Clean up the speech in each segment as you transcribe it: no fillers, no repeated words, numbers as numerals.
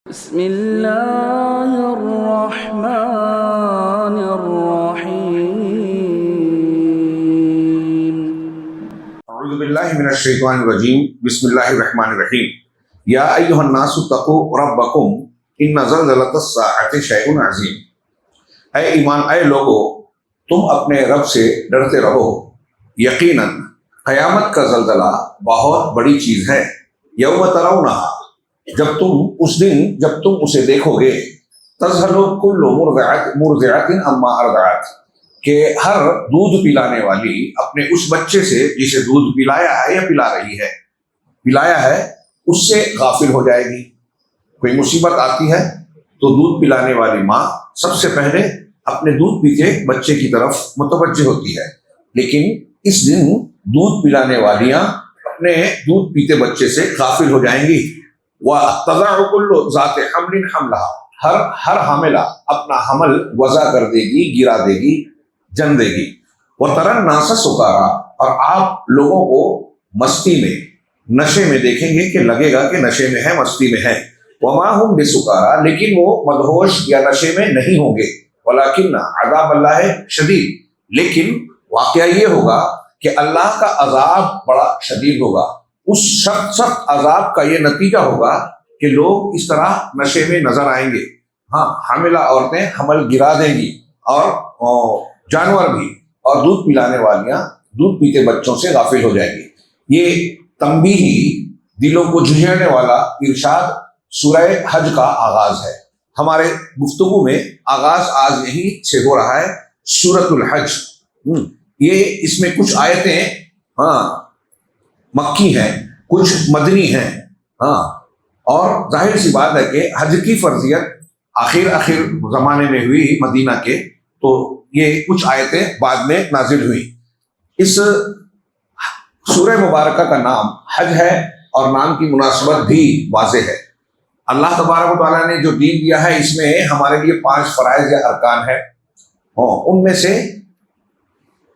بسم اللہ الرحمن الرحیم اعوذ باللہ من الشیطان الرجیم بسم اللہ الرحمن الرحیم یا ایہا الناس اتقوا ربکم ان زلزلۃ الساعۃ شیء عظیم۔ اے ایمان اے لوگو، تم اپنے رب سے ڈرتے رہو، یقیناً قیامت کا زلزلہ بہت بڑی چیز ہے۔ یوم ترونہا، جب تم اسے دیکھو گے، تذہل کل مرضعۃ عما ارضعت، کہ ہر دودھ پلانے والی اپنے اس بچے سے جسے دودھ پلایا ہے یا پلایا ہے اس سے غافل ہو جائے گی۔ کوئی مصیبت آتی ہے تو دودھ پلانے والی ماں سب سے پہلے اپنے دودھ پیتے بچے کی طرف متوجہ ہوتی ہے، لیکن اس دن دودھ پلانے والیاں اپنے دودھ پیتے بچے سے غافل ہو جائیں گی۔ وَتَضَعُ كُلُّ ذَاتِ حَمْلٍ حَمْلَهَا، ہر حاملہ اپنا حمل وضع کر دے گی، گرا دے گی، جن دے گی۔ وَتَرَى النَّاسَ سُكَارَىٰ، اور آپ لوگوں کو مستی میں، نشے میں دیکھیں گے کہ لگے گا کہ نشے میں ہے، مستی میں ہے۔ وَمَا هُمْ بِسُكَارَىٰ، لیکن وہ مدہوش یا نشے میں نہیں ہوں گے۔ وَلَٰكِنَّ عَذَابَ اللَّهِ شَدِيدٌ، لیکن واقعہ یہ ہوگا کہ اللہ کا عذاب بڑا شدید ہوگا۔ اس سخت عذاب کا یہ نتیجہ ہوگا کہ لوگ اس طرح نشے میں نظر آئیں گے۔ ہاں، حاملہ عورتیں حمل گرا دیں گی، اور جانور بھی، اور دودھ پلانے والیاں دودھ پیتے بچوں سے غافل ہو جائیں گی۔ یہ تنبیہی، دلوں کو جھنجھوڑنے والا ارشاد سورہ حج کا آغاز ہے۔ ہمارے گفتگو میں آغاز آج یہیں سے ہو رہا ہے، سورۃ الحج۔ یہ اس میں کچھ آیتیں مکی ہیں، کچھ مدنی ہیں، اور ظاہر سی بات ہے کہ حج کی فرضیت آخر زمانے میں ہوئی مدینہ کے، تو یہ کچھ آیتیں بعد میں نازل ہوئی۔ اس سورہ مبارکہ کا نام حج ہے، اور نام کی مناسبت بھی واضح ہے۔ اللہ تبارک و تعالیٰ نے جو دین دیا ہے، اس میں ہمارے لیے 5 فرائض یا ارکان ہیں، ان میں سے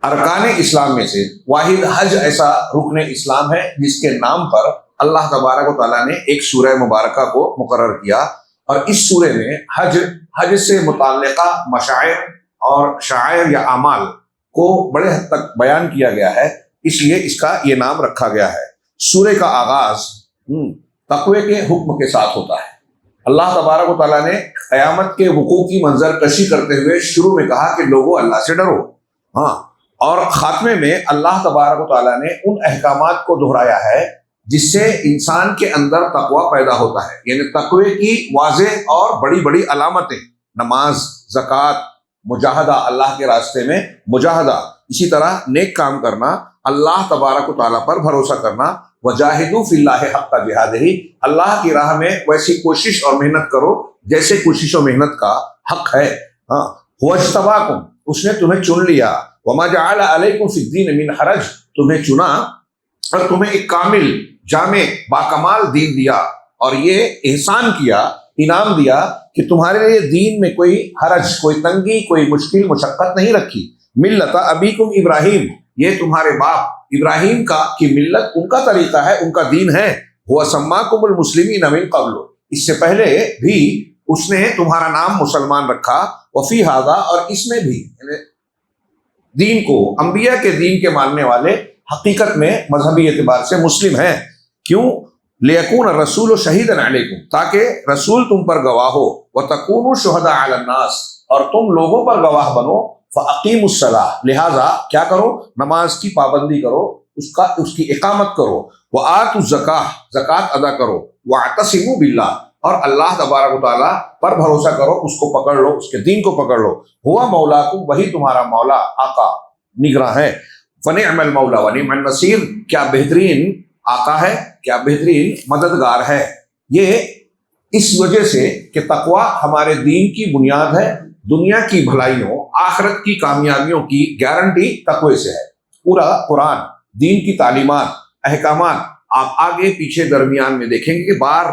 ارکان اسلام میں سے واحد حج ایسا رکن اسلام ہے جس کے نام پر اللہ تبارک و تعالیٰ نے ایک سورہ مبارکہ کو مقرر کیا، اور اس سورہ میں حج سے متعلقہ مشاعر اور شعائر یا اعمال کو بڑے حد تک بیان کیا گیا ہے، اس لیے اس کا یہ نام رکھا گیا ہے۔ سورہ کا آغاز تقوی کے حکم کے ساتھ ہوتا ہے۔ اللہ تبارک و تعالیٰ نے قیامت کے وقوع کی منظر کشی کرتے ہوئے شروع میں کہا کہ لوگوں اللہ سے ڈرو، اور خاتمے میں اللہ تبارک و تعالیٰ نے ان احکامات کو دہرایا ہے جس سے انسان کے اندر تقوی پیدا ہوتا ہے، یعنی تقوی کی واضح اور بڑی بڑی علامتیں، نماز، زکوٰۃ، مجاہدہ، اللہ کے راستے میں مجاہدہ، اسی طرح نیک کام کرنا، اللہ تبارک و تعالیٰ پر بھروسہ کرنا، وجاہدوا فی اللہ حق جہادہ، اللہ کی راہ میں ویسی کوشش اور محنت کرو جیسے کوشش و محنت کا حق ہے۔ هو اجتباکم، اس نے تمہیں چن لیا، وما جعل علیکم فی الدین من حرج، تمہیں چنا اور تمہیں ایک کامل، جامع، باکمال دین دیا، اور یہ احسان کیا، انعام دیا کہ تمہارے لیے دین میں کوئی حرج، کوئی تنگی، کوئی مشکل مشقت نہیں رکھی۔ ملت ابیکم ابراہیم، یہ تمہارے باپ ابراہیم کی ملت، ان کا طریقہ ہے، ان کا دین ہے۔ هو سماکم المسلمین من قبل، اس سے پہلے بھی اس نے تمہارا نام مسلمان رکھا، وفی ھذا، اور اس میں بھی دین کو، انبیاء کے دین کے ماننے والے حقیقت میں مذہبی اعتبار سے مسلم ہیں۔ کیوں؟ لیکون الرسول شہیدا علیکم، تاکہ رسول تم پر گواہ ہو، وتکونوا شہداء علی الناس، اور تم لوگوں پر گواہ بنو، فاقیموا الصلاۃ، لہذا کیا کرو؟ نماز کی پابندی کرو، اس کی اقامت کرو، وآتوا الزکاۃ، زکوٰۃ ادا کرو، واعتصموا باللہ، اور اللہ تبارک و تعالیٰ پر بھروسہ کرو، اس کو پکڑ لو، اس کے دین کو پکڑ لو۔ ہوا مولاکم، وہی تمہارا مولا، آقا، نگراں ہے۔ فنعم المولا ونعم النصیر، کیا بہترین آقا ہے، کیا بہترین مددگار ہے۔ یہ اس وجہ سے کہ تقوی ہمارے دین کی بنیاد ہے، دنیا کی بھلائیوں، آخرت کی کامیابیوں کی گارنٹی تقوی سے ہے۔ پورا قرآن، دین کی تعلیمات، احکامات، آپ آگے پیچھے درمیان میں دیکھیں گے کہ بار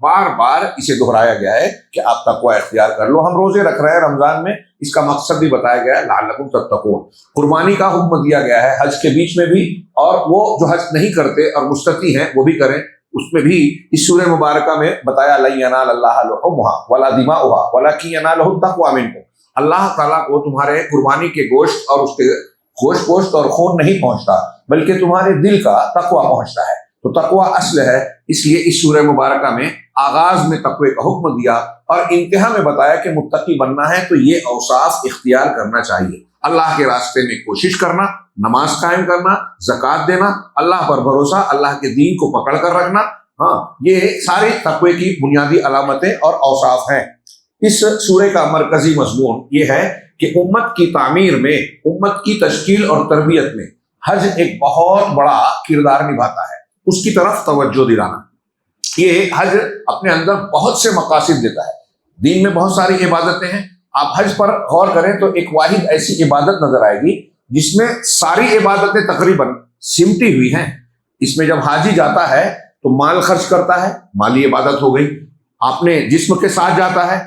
بار اسے دہرایا گیا ہے کہ آپ تقوی اختیار کر لو۔ ہم روزے رکھ رہے ہیں رمضان میں، اس کا مقصد بھی بتایا گیا ہے، لعلکم تتقون۔ قربانی کا حکم دیا گیا ہے حج کے بیچ میں بھی، اور وہ جو حج نہیں کرتے اور مستطیع ہیں وہ بھی کریں، اس میں بھی اس سورہ مبارکہ میں بتایا لن ینال اللہ لحومها ولا دماؤها ولکن ینالہ التقوی منکم، اللہ تعالیٰ کو تمہارے قربانی کے گوشت اور اس کے گوشت اور خون نہیں پہنچتا، بلکہ تمہارے دل کا تقوی پہنچتا ہے۔ تو تقوی اصل ہے، اس لیے اس سورہ مبارکہ میں آغاز میں تقوی کا حکم دیا اور انتہا میں بتایا کہ متقی بننا ہے تو یہ اوصاف اختیار کرنا چاہیے، اللہ کے راستے میں کوشش کرنا، نماز قائم کرنا، زکوٰۃ دینا، اللہ پر بھروسہ، اللہ کے دین کو پکڑ کر رکھنا، ہاں یہ ساری تقوی کی بنیادی علامتیں اور اوصاف ہیں۔ اس سورہ کا مرکزی مضمون یہ ہے کہ امت کی تعمیر میں، امت کی تشکیل اور تربیت میں حج ایک بہت بڑا کردار نبھاتا ہے، اس کی طرف توجہ دلانا۔ یہ حج اپنے اندر بہت سے مقاصد دیتا ہے، دین میں بہت ساری عبادتیں ہیں، آپ حج پر غور کریں تو ایک واحد ایسی عبادت نظر آئے گی جس میں ساری عبادتیں تقریباً سمٹی ہوئی ہیں۔ اس میں جب حاجی جاتا ہے تو مال خرچ کرتا ہے، مالی عبادت ہو گئی، آپ نے جسم کے ساتھ جاتا ہے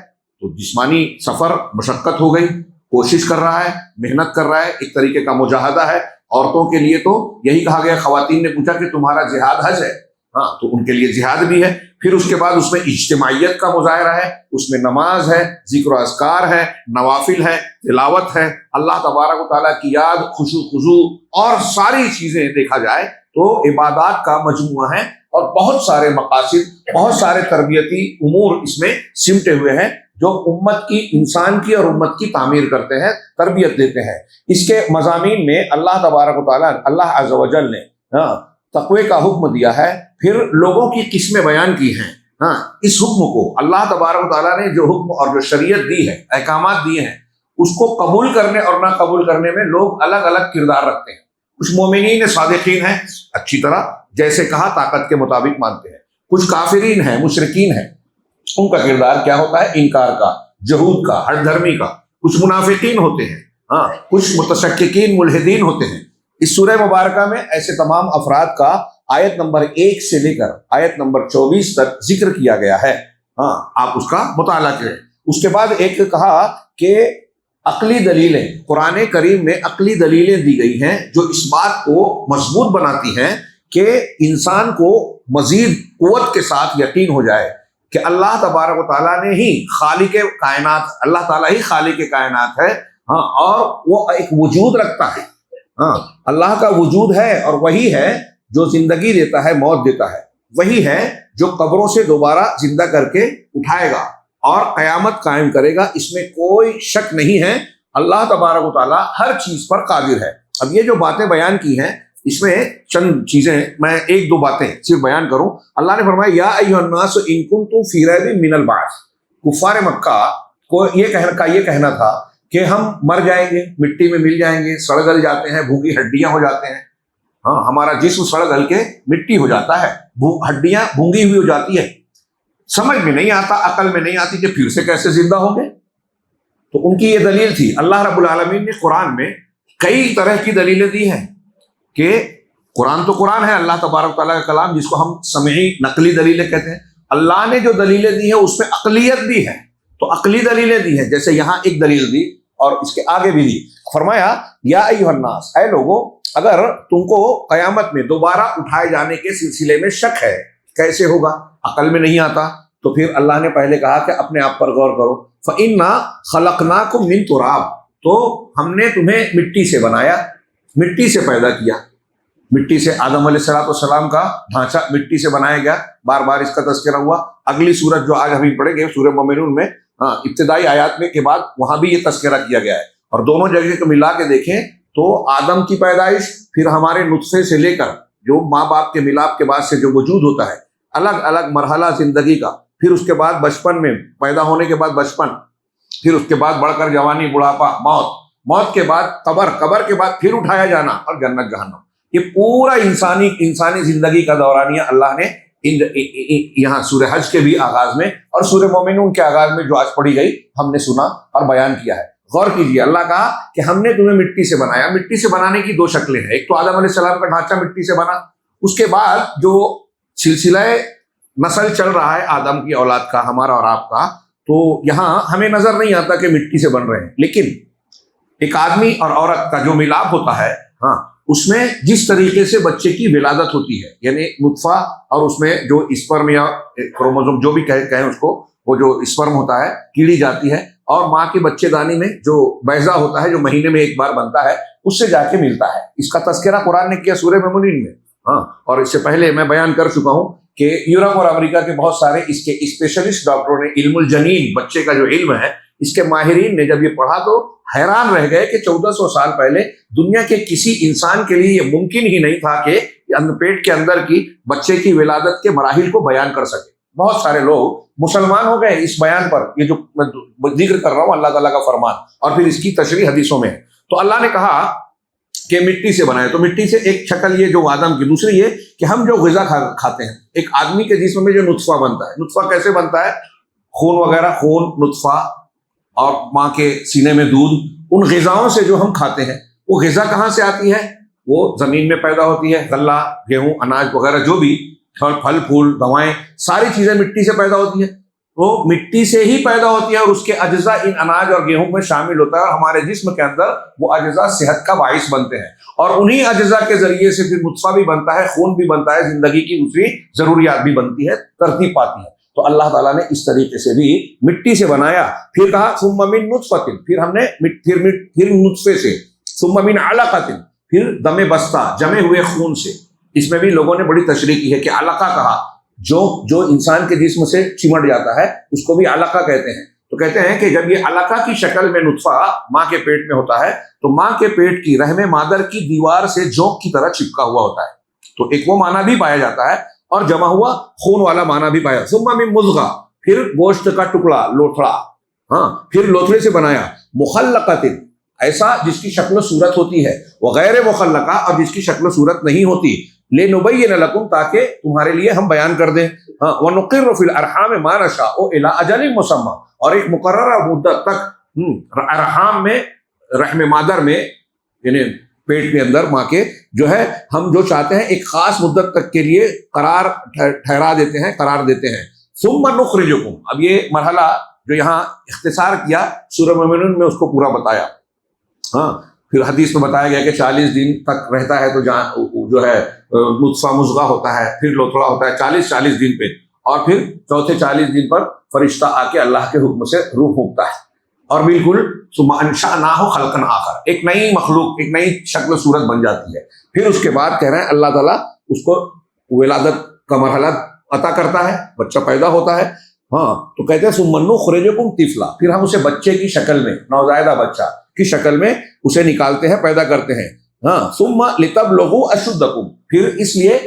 تو جسمانی سفر مشقت ہو گئی، کوشش کر رہا ہے، محنت کر رہا ہے، ایک طریقے کا مجاہدہ ہے۔ عورتوں کے لیے تو یہی کہا گیا، خواتین نے پوچھا کہ تمہارا جہاد حج ہے، ہاں تو ان کے لیے جہاد بھی ہے۔ پھر اس کے بعد اس میں اجتماعیت کا مظاہرہ ہے، اس میں نماز ہے، ذکر و اذکار ہے، نوافل ہے، تلاوت ہے، اللہ تبارک و تعالیٰ کی یاد، خضوع اور ساری چیزیں دیکھا جائے تو عبادات کا مجموعہ ہے، اور بہت سارے مقاصد، بہت سارے تربیتی امور اس میں سمٹے ہوئے ہیں جو امت کی، انسان کی اور امت کی تعمیر کرتے ہیں، تربیت دیتے ہیں۔ اس کے مضامین میں اللہ تبارک و تعالیٰ، اللہ عز و جل نے تقوی کا حکم دیا ہے، پھر لوگوں کی قسمیں بیان کی ہیں۔ اس حکم کو اللہ تبارک و تعالیٰ نے جو حکم اور جو شریعت دی ہے، احکامات دیے ہیں، اس کو قبول کرنے اور نہ قبول کرنے میں لوگ الگ الگ کردار رکھتے ہیں۔ کچھ مومنین صادقین ہیں، اچھی طرح جیسے کہا طاقت کے مطابق مانتے ہیں، کچھ کافرین ہیں، مشرکین ہیں، ان کا کردار کیا ہوتا ہے؟ انکار کا، جہود کا، ہٹ دھرمی کا۔ کچھ منافقین ہوتے ہیں، کچھ متشککین، ملحدین ہوتے ہیں۔ اس سورہ مبارکہ میں ایسے تمام افراد کا آیت نمبر 1 سے لے کر آیت نمبر 24 تک ذکر کیا گیا ہے، آپ اس کا مطالعہ کریں۔ اس کے بعد ایک کہا کہ عقلی دلیلیں، قرآن کریم میں عقلی دلیلیں دی گئی ہیں جو اس بات کو مضبوط بناتی ہیں کہ انسان کو مزید قوت کے ساتھ یقین ہو جائے کہ اللہ تبارک و تعالیٰ نے ہی خالق کائنات، اللہ تعالیٰ ہی خالق کائنات ہے، اور وہ ایک وجود رکھتا ہے، اللہ کا وجود ہے، اور وہی ہے جو زندگی دیتا ہے، موت دیتا ہے، وہی ہے جو قبروں سے دوبارہ زندہ کر کے اٹھائے گا اور قیامت قائم کرے گا، اس میں کوئی شک نہیں ہے۔ اللہ تبارک و تعالیٰ ہر چیز پر قادر ہے۔ اب یہ جو باتیں بیان کی ہیں، اس میں چند چیزیں میں ایک دو باتیں صرف بیان کروں۔ اللہ نے فرمایا یا ایھا الناس ان کنتم فی ریب من البعث، کفار مکہ کو یہ کہنا تھا کہ ہم مر جائیں گے، مٹی میں مل جائیں گے، سڑ گل جاتے ہیں، بھونگی ہڈیاں ہو جاتے ہیں، ہمارا جسم سڑ گل کے مٹی ہو جاتا ہے، ہڈیاں بھونگی ہوئی ہو جاتی ہے، سمجھ میں نہیں آتا، عقل میں نہیں آتی کہ پھر سے کیسے زندہ ہوں گے۔ تو ان کی یہ دلیل تھی۔ اللہ رب العالمین نے قرآن میں کئی طرح کی دلیلیں دی ہیں کہ قرآن تو قرآن ہے، اللہ تبارک تعالیٰ کا کلام، جس کو ہم سمعی نقلی دلیلیں کہتے ہیں۔ اللہ نے جو دلیلیں دی ہیں اس میں عقلیت بھی ہے، تو عقلی دلیلیں دی ہیں، جیسے یہاں ایک دلیل دی اور اس کے آگے بھی دی، فرمایا یا ایھا الناس، اے لوگو، اگر تم کو قیامت میں دوبارہ اٹھائے جانے کے سلسلے میں شک ہے، کیسے ہوگا، عقل میں نہیں آتا، تو پھر اللہ نے پہلے کہا کہ اپنے آپ پر غور کرو۔ فَإِنَّا خَلَقْنَاكُم مِّن تُرَابٍ، تو ہم نے تمہیں مٹی سے بنایا، مٹی سے پیدا کیا، مٹی سے آدم علیہ السلام کا ڈھانچہ مٹی سے بنایا گیا، بار بار اس کا تذکرہ ہوا۔ اگلی سورت جو آج ہم پڑھیں گے سورہ مومنون میں، ابتدائی آیات میں کے بعد وہاں بھی یہ تذکرہ کیا گیا ہے، اور دونوں جگہ کو ملا کے دیکھیں تو آدم کی پیدائش، پھر ہمارے نطفے سے لے کر جو ماں باپ کے ملاپ کے بعد سے جو وجود ہوتا ہے، الگ الگ مرحلہ زندگی کا، پھر اس کے بعد بچپن میں پیدا ہونے کے بعد بچپن، پھر اس کے بعد بڑھ کر جوانی، بڑھاپا، موت کے بعد قبر کے بعد پھر اٹھایا جانا اور جنت جہنم، یہ پورا انسانی زندگی کا دورانیہ اللہ نے یہاں سورہ حج کے بھی آغاز میں اور سورہ مومنون کے آغاز میں جو آج پڑھی گئی ہم نے سنا اور بیان کیا ہے۔ غور کیجیے، اللہ کہا کہ ہم نے تمہیں مٹی سے بنایا۔ مٹی سے بنانے کی دو شکلیں ہیں، ایک تو آدم علیہ السلام کا ڈھانچہ مٹی سے بنا، اس کے بعد جو سلسلہ نسل چل رہا ہے آدم کی اولاد کا، ہمارا اور آپ کا، تو یہاں ہمیں نظر نہیں آتا کہ مٹی سے بن رہے ہیں، لیکن ایک آدمی اور عورت کا جو ملاپ ہوتا ہے، اس میں جس طریقے سے بچے کی ولادت ہوتی ہے، یعنی نطفہ اور اس میں جو اسپرم یا کروموزوم جو بھی کہیں اس کو، وہ جو اسپرم ہوتا ہے کیڑی جاتی ہے، اور ماں کے بچے دانی میں جو بیضہ ہوتا ہے جو مہینے میں ایک بار بنتا ہے، اس سے جا کے ملتا ہے۔ اس کا تذکرہ قرآن نے کیا سورہ مومنین میں، ہاں، اور اس سے پہلے میں بیان کر چکا ہوں کہ یورپ اور امریکہ کے بہت سارے اس کے اسپیشلسٹ ڈاکٹروں نے علم الجنین، بچے کا جو علم ہے، اس کے ماہرین نے جب یہ پڑھا تو حیران رہ گئے کہ 1400 سال پہلے دنیا کے کسی انسان کے لیے یہ ممکن ہی نہیں تھا کہ پیٹ کے اندر کی بچے کی ولادت کے مراحل کو بیان کر سکے۔ بہت سارے لوگ مسلمان ہو گئے اس بیان پر، یہ جو میں ذکر کر رہا ہوں اللہ تعالیٰ کا فرمان، اور پھر اس کی تشریح حدیثوں میں ہے۔ تو اللہ نے کہا کہ مٹی سے بنائے، تو مٹی سے ایک شکل یہ جو آدم کی، دوسری یہ کہ ہم جو غذا کھاتے ہیں، ایک آدمی کے جسم میں جو نطفہ بنتا ہے، نطفہ کیسے بنتا ہے؟ خون وغیرہ، خون، نطفہ اور ماں کے سینے میں دودھ، ان غذاؤں سے جو ہم کھاتے ہیں، وہ غذا کہاں سے آتی ہے؟ وہ زمین میں پیدا ہوتی ہے، غلہ، گیہوں، اناج وغیرہ جو بھی پھل پھول، دوائیں، ساری چیزیں مٹی سے پیدا ہوتی ہیں۔ وہ مٹی سے ہی پیدا ہوتی ہے اور اس کے اجزاء ان اناج اور گیہوں میں شامل ہوتا ہے، اور ہمارے جسم کے اندر وہ اجزاء صحت کا باعث بنتے ہیں، اور انہی اجزاء کے ذریعے سے پھر نطفہ بھی بنتا ہے، خون بھی بنتا ہے، زندگی کی دوسری ضروریات بھی بنتی ہے، ترتیب پاتی ہے۔ تو اللہ تعالیٰ نے اس طریقے سے بھی مٹی سے بنایا، پھر کہا ثم من نطفۃ، پھر ہم نے پھر نطفے سے، ثم من علقۃ، پھر دم بستہ جمے ہوئے خون سے۔ اس میں بھی لوگوں نے بڑی تشریح کی ہے کہ علقہ کہا جو انسان کے جسم سے چمٹ جاتا ہے اس کو بھی علقہ کہتے ہیں۔ تو کہتے ہیں کہ جب یہ علقہ کی شکل میں نطفہ ماں کے پیٹ میں ہوتا ہے تو ماں کے پیٹ کی رحم مادر کی دیوار سے جوک کی طرح چپکا ہوا ہوتا ہے، تو ایک وہ معنی بھی پایا جاتا ہے، اور جمع ہوا خون والا معنی بھی پایا۔ ثم من مضغہ، پھر گوشت کا ٹکڑا، لوتھڑا، ہاں، پھر لوتھڑے سے بنایا، مخلقۃ، ایسا جس کی شکل و صورت ہوتی ہے، وغیر مخلقہ، اور جس کی شکل و صورت نہیں ہوتی، لنبین لکم، تاکہ تمہارے لیے ہم بیان کر دیں، ہاں، ونقر فی الارحام ما نشاء الی اجل مسمى، اور ایک مقررہ مدت تک ارحام میں، رحم مادر میں، یعنی پیٹ کے اندر ماں کے جو ہے، ہم جو چاہتے ہیں ایک خاص مدت تک کے لیے قرار ٹھہرا دیتے ہیں، قرار دیتے ہیں۔ ثم نخرجکم، اب یہ مرحلہ جو یہاں اختصار کیا سورہ مومنون میں اس کو پورا بتایا، ہاں، پھر حدیث میں بتایا گیا کہ 40 دن تک رہتا ہے تو جہاں جو ہے نطفہ مضغہ ہوتا ہے، پھر لوتھڑا ہوتا ہے 40 دن پہ، اور پھر چوتھے 40 دن پر فرشتہ آ کے اللہ کے حکم سے روح پھونکتا ہے، اور بالکل ثم انشأناہ خلقا آخر، ایک نئی مخلوق، ایک نئی شکل و صورت بن جاتی ہے۔ پھر اس کے بعد کہہ رہے ہیں اللہ تعالیٰ اس کو ولادت کا مرحلہ عطا کرتا ہے، بچہ پیدا ہوتا ہے، ہاں، تو کہتے ہیں ثم نخرجکم طفلا، پھر ہم اسے بچے کی شکل میں، نوزائیدہ بچہ کی شکل میں اسے نکالتے ہیں، پیدا کرتے ہیں، ہاں، ثم لتبلغوا اشدکم، پھر اس لیے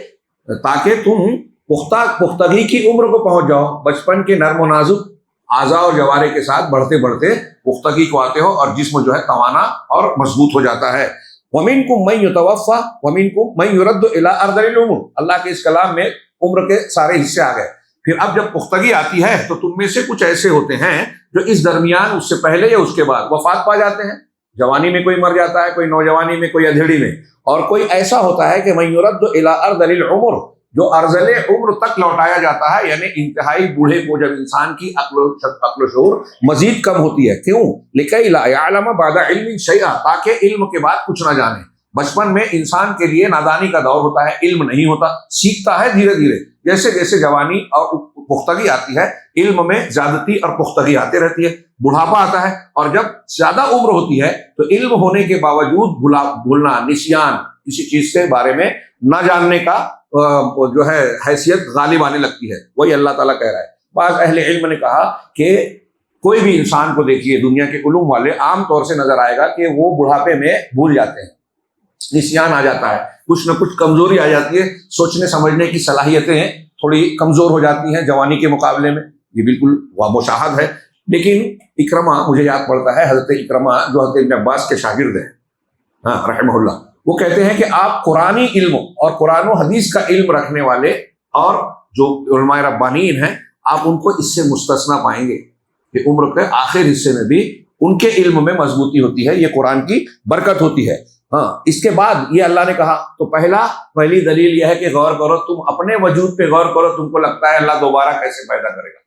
تاکہ تم پختگی کی عمر کو پہنچ جاؤ، بچپن کے نرم و نازک اعضاء اور جوارے کے ساتھ بڑھتے بڑھتے پختگی کو آتے ہو، اور جسم جو ہے توانا اور مضبوط ہو جاتا ہے۔ وَمِنْكُمْ مَنْ يُتَوَفَّى وَمِنْكُمْ مَنْ يُرَدُّ إِلَىٰ أَرْذَلِ الْعُمُرِ، اللہ کے اس کلام میں عمر کے سارے حصے آ گئے۔ پھر اب جب پختگی آتی ہے تو تم میں سے کچھ ایسے ہوتے ہیں جو اس درمیان، اس سے پہلے یا اس کے بعد وفات پا جاتے ہیں، جوانی میں کوئی مر جاتا ہے، کوئی نوجوانی میں، کوئی ادھیڑی میں، اور کوئی ایسا ہوتا ہے کہ مَنْ يُرَدُّ إِلَىٰ أَرْذَلِ الْعُمُرِ، جو ارذل عمر تک لوٹایا جاتا ہے، یعنی انتہائی بوڑھے کو، جب انسان کی عقل و شعور مزید کم ہوتی ہے۔ کیوں؟ لِكَيْ لَا يَعْلَمَ بَعْدَ عِلْمٍ شَيْئًا، تاکہ علم کے بعد کچھ نہ جانے۔ بچپن میں انسان کے لیے نادانی کا دور ہوتا ہے، علم نہیں ہوتا، سیکھتا ہے دھیرے دھیرے، جیسے جیسے جوانی اور پختگی آتی ہے، علم میں زیادتی اور پختگی آتی رہتی ہے، بڑھاپا آتا ہے، اور جب زیادہ عمر ہوتی ہے تو علم ہونے کے باوجود بھولنا، نسیان، کسی چیز کے بارے میں نہ جاننے کا جو ہے حیثیت غالب آنے لگتی ہے۔ وہی اللہ تعالیٰ کہہ رہا ہے۔ بعض اہل علم نے کہا کہ کوئی بھی انسان کو دیکھیے، دنیا کے علوم والے عام طور سے نظر آئے گا کہ وہ بڑھاپے میں بھول جاتے ہیں، نسیان آ جاتا ہے، کچھ نہ کچھ کمزوری آ جاتی ہے، سوچنے سمجھنے کی صلاحیتیں تھوڑی کمزور ہو جاتی ہیں جوانی کے مقابلے میں، یہ بالکل مشاہد ہے۔ لیکن اکرمہ، مجھے یاد پڑتا ہے حضرت اکرمہ جو حضرت ابن عباس کے شاگرد ہیں، ہاں، رحمہ اللہ، وہ کہتے ہیں کہ آپ قرآنی علم اور قرآن و حدیث کا علم رکھنے والے اور جو علماء ربانیین ہیں، آپ ان کو اس سے مستثنا پائیں گے کہ عمر کے آخر حصے میں بھی ان کے علم میں مضبوطی ہوتی ہے، یہ قرآن کی برکت ہوتی ہے۔ ہاں، اس کے بعد یہ اللہ نے کہا، تو پہلی دلیل یہ ہے کہ غور کرو، تم اپنے وجود پہ غور کرو، تم کو لگتا ہے اللہ دوبارہ کیسے پیدا کرے گا؟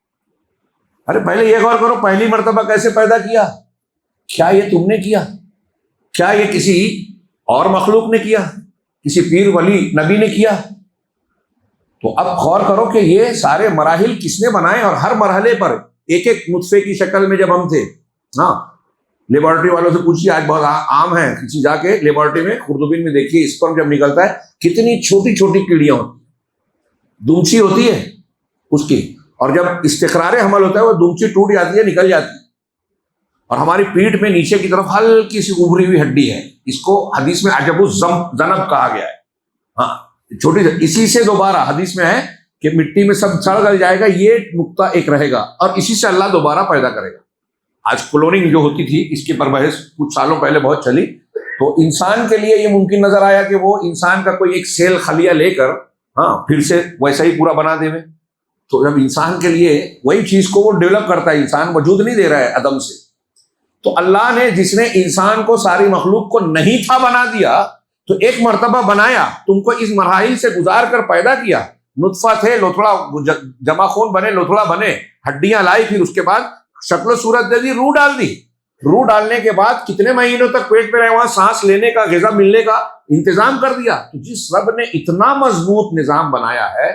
ارے پہلے یہ غور کرو، پہلی مرتبہ کیسے پیدا کیا؟ کیا یہ تم نے کیا؟ کیا یہ کسی اور مخلوق نے کیا؟ کسی پیر ولی نبی نے کیا؟ تو اب غور کرو کہ یہ سارے مراحل کس نے بنائے، اور ہر مرحلے پر ایک ایک نطفے کی شکل میں جب ہم تھے، ہاں لیبارٹری والوں سے پوچھیے، آج بہت عام ہے، کسی جا کے لیبارٹری میں خوردبین میں دیکھیے اسپرم جب نکلتا ہے کتنی چھوٹی چھوٹی کیڑیاں ہوتی، دونچی ہوتی ہے اس کی، اور جب استقرار حمل ہوتا ہے وہ دونچی ٹوٹ جاتی ہے، نکل جاتی ہے، اور ہماری پیٹھ میں نیچے کی طرف ہلکی سی ابھری ہوئی ہڈی ہے، اس کو حدیث میں عجب الذنب کہا گیا ہے، ہاں چھوٹی سی، اسی سے دوبارہ حدیث میں ہے کہ مٹی میں سب سڑ گل جائے گا، یہ نقطہ ایک رہے گا، اور اسی سے اللہ دوبارہ پیدا کرے گا۔ آج کلوننگ جو ہوتی تھی اس کے پر بحث کچھ سالوں پہلے بہت چلی، تو انسان کے لیے یہ ممکن نظر آیا کہ وہ انسان کا کوئی ایک سیل خلیہ لے کر ہاں پھر سے ویسا ہی پورا بنا دے میں، تو جب انسان کے لیے وہی چیز کو وہ ڈیولپ کرتا ہے، انسان وجود نہیں دے رہا ہے عدم سے، تو اللہ نے جس نے انسان کو ساری مخلوق کو نہیں تھا بنا دیا، تو ایک مرتبہ بنایا، تم کو اس مراحل سے گزار کر پیدا کیا، نطفہ تھے، لوتھڑا جمع خون بنے، لوتھڑا بنے، ہڈیاں لائی، پھر اس کے بعد شکل و صورت دے دی، روح ڈال دی، روح ڈالنے کے بعد کتنے مہینوں تک پیٹ میں رہے، وہاں سانس لینے کا، غذا ملنے کا انتظام کر دیا۔ تو جس رب نے اتنا مضبوط نظام بنایا ہے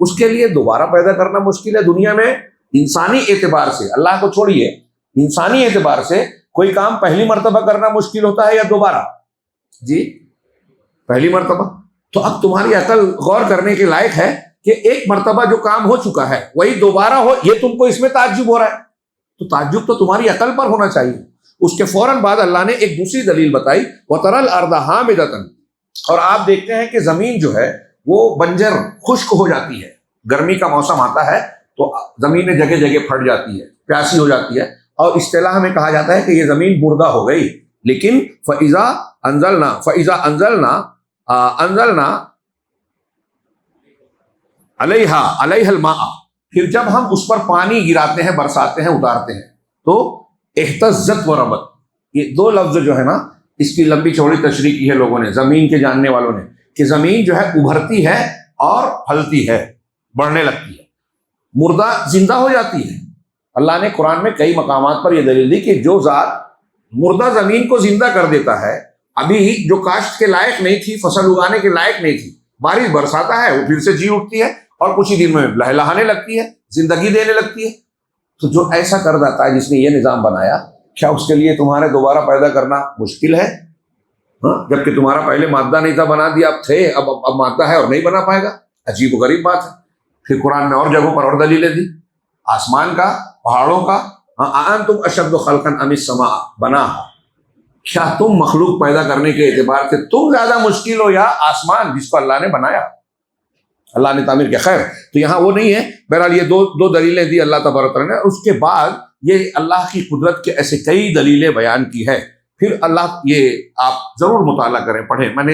اس کے لیے دوبارہ پیدا کرنا مشکل ہے۔ دنیا میں انسانی اعتبار سے، اللہ کو چھوڑیے، انسانی اعتبار سے کوئی کام پہلی مرتبہ کرنا مشکل ہوتا ہے یا دوبارہ؟ جی پہلی مرتبہ۔ تو اب تمہاری عقل غور کرنے کے لائق ہے کہ ایک مرتبہ جو کام ہو چکا ہے وہی دوبارہ ہو، یہ تم کو اس میں تعجب ہو رہا ہے، تو تعجب تو تمہاری عقل پر ہونا چاہیے۔ اس کے فوراً بعد اللہ نے ایک دوسری دلیل بتائی، وَتَرَى الْأَرْضَ حَامِدَةً، اور آپ دیکھتے ہیں کہ زمین جو ہے وہ بنجر خشک ہو جاتی ہے، گرمی کا موسم آتا ہے تو زمینیں جگہ جگہ پھٹ جاتی ہے، پیاسی ہو جاتی ہے، اور اصطلاح میں کہا جاتا ہے کہ یہ زمین مردہ ہو گئی۔ لیکن فَإِذَا أَنزَلْنَا عَلَيْهَا الْمَاءَ، پھر جب ہم اس پر پانی گراتے ہیں، برساتے ہیں، اتارتے ہیں، تو اہتزت وربت، یہ دو لفظ جو ہے نا، اس کی لمبی چوڑی تشریح کی ہے لوگوں نے، زمین کے جاننے والوں نے، کہ زمین جو ہے ابھرتی ہے اور پھلتی ہے، بڑھنے لگتی ہے، مردہ زندہ ہو جاتی ہے۔ اللہ نے قرآن میں کئی مقامات پر یہ دلیل دی کہ جو ذات مردہ زمین کو زندہ کر دیتا ہے، ابھی جو کاشت کے لائق نہیں تھی، فصل اگانے کے لائق نہیں تھی، بارش برساتا ہے، وہ پھر سے جی اٹھتی ہے اور کچھ ہی دن میں لہلہانے لگتی ہے، زندگی دینے لگتی ہے۔ تو جو ایسا کر دیتا ہے، جس نے یہ نظام بنایا، کیا اس کے لیے تمہارے دوبارہ پیدا کرنا مشکل ہے؟ ہاں، جبکہ تمہارا پہلے مادہ نہیں تھا، بنا دیا، اب تھے، اب مادہ ہے اور نہیں بنا پائے گا، عجیب و غریب بات ہے۔ پھر قرآن نے اور جگہوں پر اور دلیلیں دی، آسمان کا، پہاڑوں کا، أَأَنْتُمْ أَشَدُّ خَلْقًا أَمِ السَّمَاءُ بَنَاهَا، کیا تم مخلوق پیدا کرنے کے اعتبار سے تم زیادہ مشکل ہو یا آسمان جس کو اللہ نے بنایا، اللہ نے تعمیر کیا؟ خیر، تو یہاں وہ نہیں ہے۔ بہرحال یہ دو دلیلیں دی اللہ تبارک تعالیٰ نے، اس کے بعد یہ اللہ کی قدرت کے ایسے کئی دلیلیں بیان کی ہے۔ پھر اللہ، یہ آپ ضرور مطالعہ کریں، پڑھیں، میں نے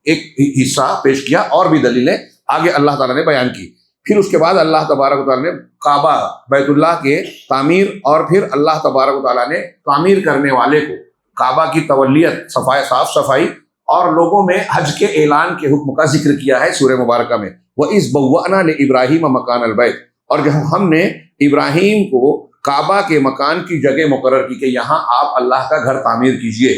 ایک حصہ پیش کیا، اور بھی دلیلیں آگے اللہ تعالیٰ نے بیان کی۔ پھر اس کے بعد اللہ تبارک تعالیٰ نے کعبہ بیت اللہ کے تعمیر، اور پھر اللہ تبارک تعالیٰ نے تعمیر کرنے والے کو کعبہ کی تولیت، صاف صفائی، اور لوگوں میں حج کے اعلان کے حکم کا ذکر کیا ہے سورہ مبارکہ میں۔ وَإِذْ بَوَّأْنَا لِإِبْرَاهِيمَ مَكَانَ الْبَيْتِ، اور جب ہم نے ابراہیم کو کعبہ کے مکان کی جگہ مقرر کی کہ یہاں آپ اللہ کا گھر تعمیر کیجئے،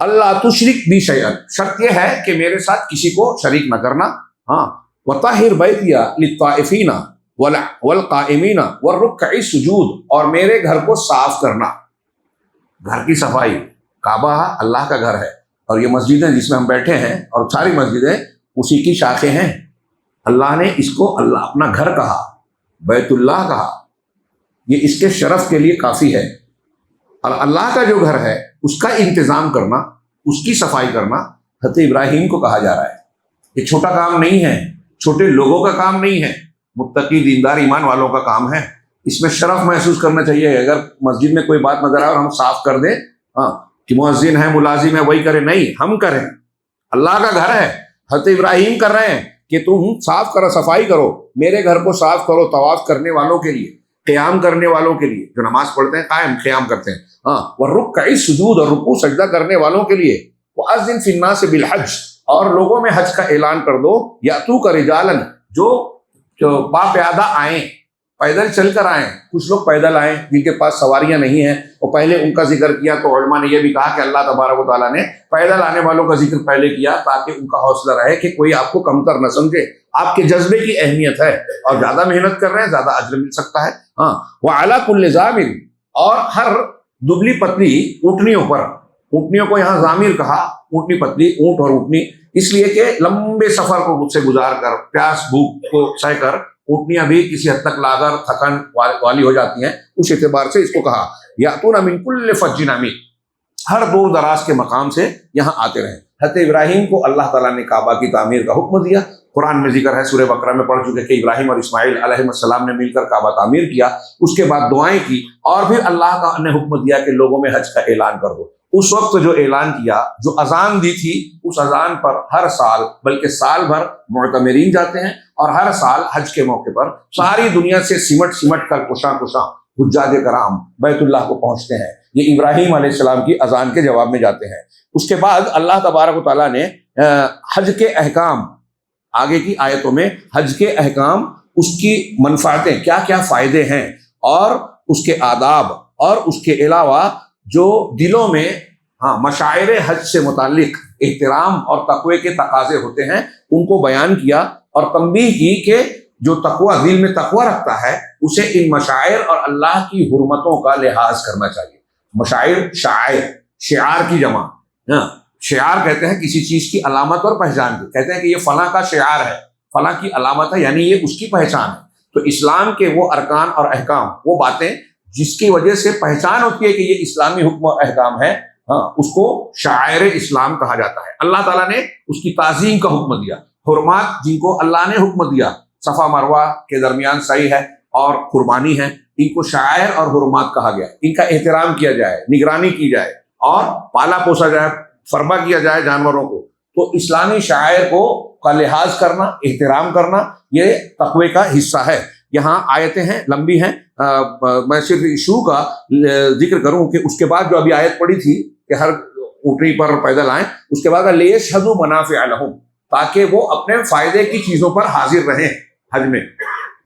اللہ تشرک بی شیئا، شرط یہ ہے کہ میرے ساتھ کسی کو شریک نہ کرنا، ہاں، وطہر بیتی للطائفین والقائمین والرکع السجود، اور میرے گھر کو صاف کرنا، گھر کی صفائی۔ کعبہ اللہ کا گھر ہے، اور یہ مسجدیں جس میں ہم بیٹھے ہیں اور ساری مسجدیں اسی کی شاخیں ہیں۔ اللہ نے اس کو اللہ اپنا گھر کہا، بیت اللہ کہا، یہ اس کے شرف کے لیے کافی ہے۔ اور اللہ کا جو گھر ہے اس کا انتظام کرنا، اس کی صفائی کرنا حضرت ابراہیم کو کہا جا رہا ہے۔ یہ چھوٹا کام نہیں ہے، چھوٹے لوگوں کا کام نہیں ہے، متقی دیندار ایمان والوں کا کام ہے۔ اس میں شرف محسوس کرنا چاہیے۔ اگر مسجد میں کوئی بات نظر آئے اور ہم صاف کر دیں، ہاں کہ مؤذن ہے، ملازم ہے، وہی کرے، نہیں، ہم کریں، اللہ کا گھر ہے۔ حضرت ابراہیم کر رہے ہیں کہ تم صاف کرو، صفائی کرو، میرے گھر کو صاف کرو، طواف کرنے والوں کے لیے، قیام کرنے والوں کے لیے، جو نماز پڑھتے ہیں قائم قیام کرتے ہیں، ہاں، والرکع السجود، اور رکوع سجدہ کرنے والوں کے لیے، وَأَذِّن فِي النَّاسِ بِالْحَجِّ، اور لوگوں میں حج کا اعلان کر دو، یأتوک رجالا، جو باپیادہ آئیں، پیدل چل کر آئیں. کچھ لوگ پیدل آئیں جن کے پاس سواریاں نہیں ہیں، اور پہلے ان کا ذکر کیا تو علماء نے یہ بھی کہا کہ اللہ تبارک و تعالیٰ نے پیدل آنے والوں کا ذکر پہلے کیا تاکہ ان کا حوصلہ رہے کہ کوئی آپ کو کمتر نہ سمجھے. آپ کے جذبے کی اہمیت ہے، اور زیادہ محنت کر رہے ہیں زیادہ اجر مل سکتا ہے. ہاں، وَعَلَىٰ كُلِّ ضَامِرٍ، اور ہر دبلی پتلی اونٹنیوں پر. اونٹنیوں کو یہاں ضامر کہا، اونٹنی پتلی، اونٹ اور اونٹنی، اس لیے کہ لمبے سفر کو مجھ سے گزار کر، پیاس بھوک کو سہ کر اونٹنیاں بھی کسی حد تک لاغر تھکن والی ہو جاتی ہیں. اس اعتبار سے اس کو کہا یاتون من کل فج عمیق، ہر دور دراز کے مقام سے یہاں آتے رہیں. حضرت ابراہیم کو اللہ تعالیٰ نے کعبہ کی تعمیر کا حکم دیا. قرآن میں ذکر ہے، سورہ بقرہ میں پڑھ چکے کہ ابراہیم اور اسماعیل علیہ السلام نے مل کر کعبہ تعمیر کیا. اس کے بعد دعائیں کی، اور پھر اللہ کا نے حکم دیا کہ لوگوں میں حج کا اعلان کر دو. اس وقت جو اعلان کیا، جو اذان دی تھی، اس اذان پر ہر سال بلکہ سال بھر معتمرین جاتے ہیں، اور ہر سال حج کے موقع پر ساری دنیا سے سمٹ کر کشاں حجاج کرام بیت اللہ کو پہنچتے ہیں. یہ ابراہیم علیہ السلام کی اذان کے جواب میں جاتے ہیں. اس کے بعد اللہ تبارک و تعالیٰ نے حج کے احکام، آگے کی آیتوں میں حج کے احکام، اس کی منفعتیں کیا کیا فائدے ہیں، اور اس کے آداب، اور اس کے علاوہ جو دلوں میں مشاعر حج سے متعلق احترام اور تقوی کے تقاضے ہوتے ہیں ان کو بیان کیا، اور تنبیہ کی کہ جو تقوی دل میں تقوی رکھتا ہے اسے ان مشاعر اور اللہ کی حرمتوں کا لحاظ کرنا چاہیے. مشاعر، شعائر، شعار کی جمع. شعار کہتے ہیں کسی چیز کی علامت اور پہچان کی، کہتے ہیں کہ یہ فلاں کا شعار ہے، فلاں کی علامت ہے، یعنی یہ اس کی پہچان ہے. تو اسلام کے وہ ارکان اور احکام، وہ باتیں جس کی وجہ سے پہچان ہوتی ہے کہ یہ اسلامی حکم و احکام ہے، اس کو شعائر اسلام کہا جاتا ہے. اللہ تعالیٰ نے اس کی تعظیم کا حکم دیا. حرمات جن کو اللہ نے حکم دیا، صفا مروہ کے درمیان سعی ہے اور قربانی ہے، ان کو شعائر اور حرمات کہا گیا. ان کا احترام کیا جائے، نگرانی کی جائے، اور پالا پوسا جائے، فرما کیا جائے جانوروں کو. تو اسلامی شعائر کو کا لحاظ کرنا، احترام کرنا، یہ تقوی کا حصہ ہے. یہاں آیتیں ہیں، لمبی ہیں، میں صرف شروع کا ذکر کروں کہ اس کے بعد جو ابھی آیت پڑھی تھی کہ ہر اونٹنی پر پیدل آئیں، اس کے بعد لیشہدوا منافع لہم، تاکہ وہ اپنے فائدے کی چیزوں پر حاضر رہیں حج میں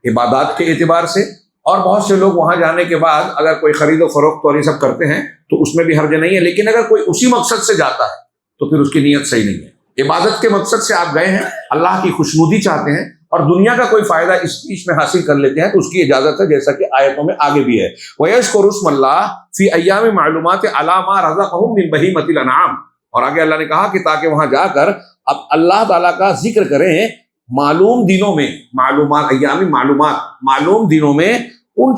عبادات کے اعتبار سے. اور بہت سے لوگ وہاں جانے کے بعد اگر کوئی خرید و فروخت اور یہ سب کرتے ہیں تو اس میں بھی حرج نہیں ہے، لیکن اگر کوئی اسی مقصد سے جاتا ہے تو پھر اس کی نیت صحیح نہیں ہے. عبادت کے مقصد سے آپ گئے ہیں، اللہ کی خوشنودی چاہتے ہیں اور دنیا کا کوئی فائدہ اس بیچ میں حاصل کر لیتے ہیں تو اس کی اجازت ہے، جیسا کہ آیتوں میں آگے بھی ہے. وَيَذْكُرُ اسْمَ اللَّهِ فِي أَيَّامِ مَعْلُومَاتٍ عَلَىٰ مَا رَزَقَهُم مِّن بَهِيمَةِ الْأَنْعَامِ. اور آگے اللہ نے کہا کہ تاکہ وہاں جا کر اب اللہ تعالیٰ کا ذکر کریں معلوم دنوں میں، معلومات، ایام معلومات، معلوم دنوں میں ان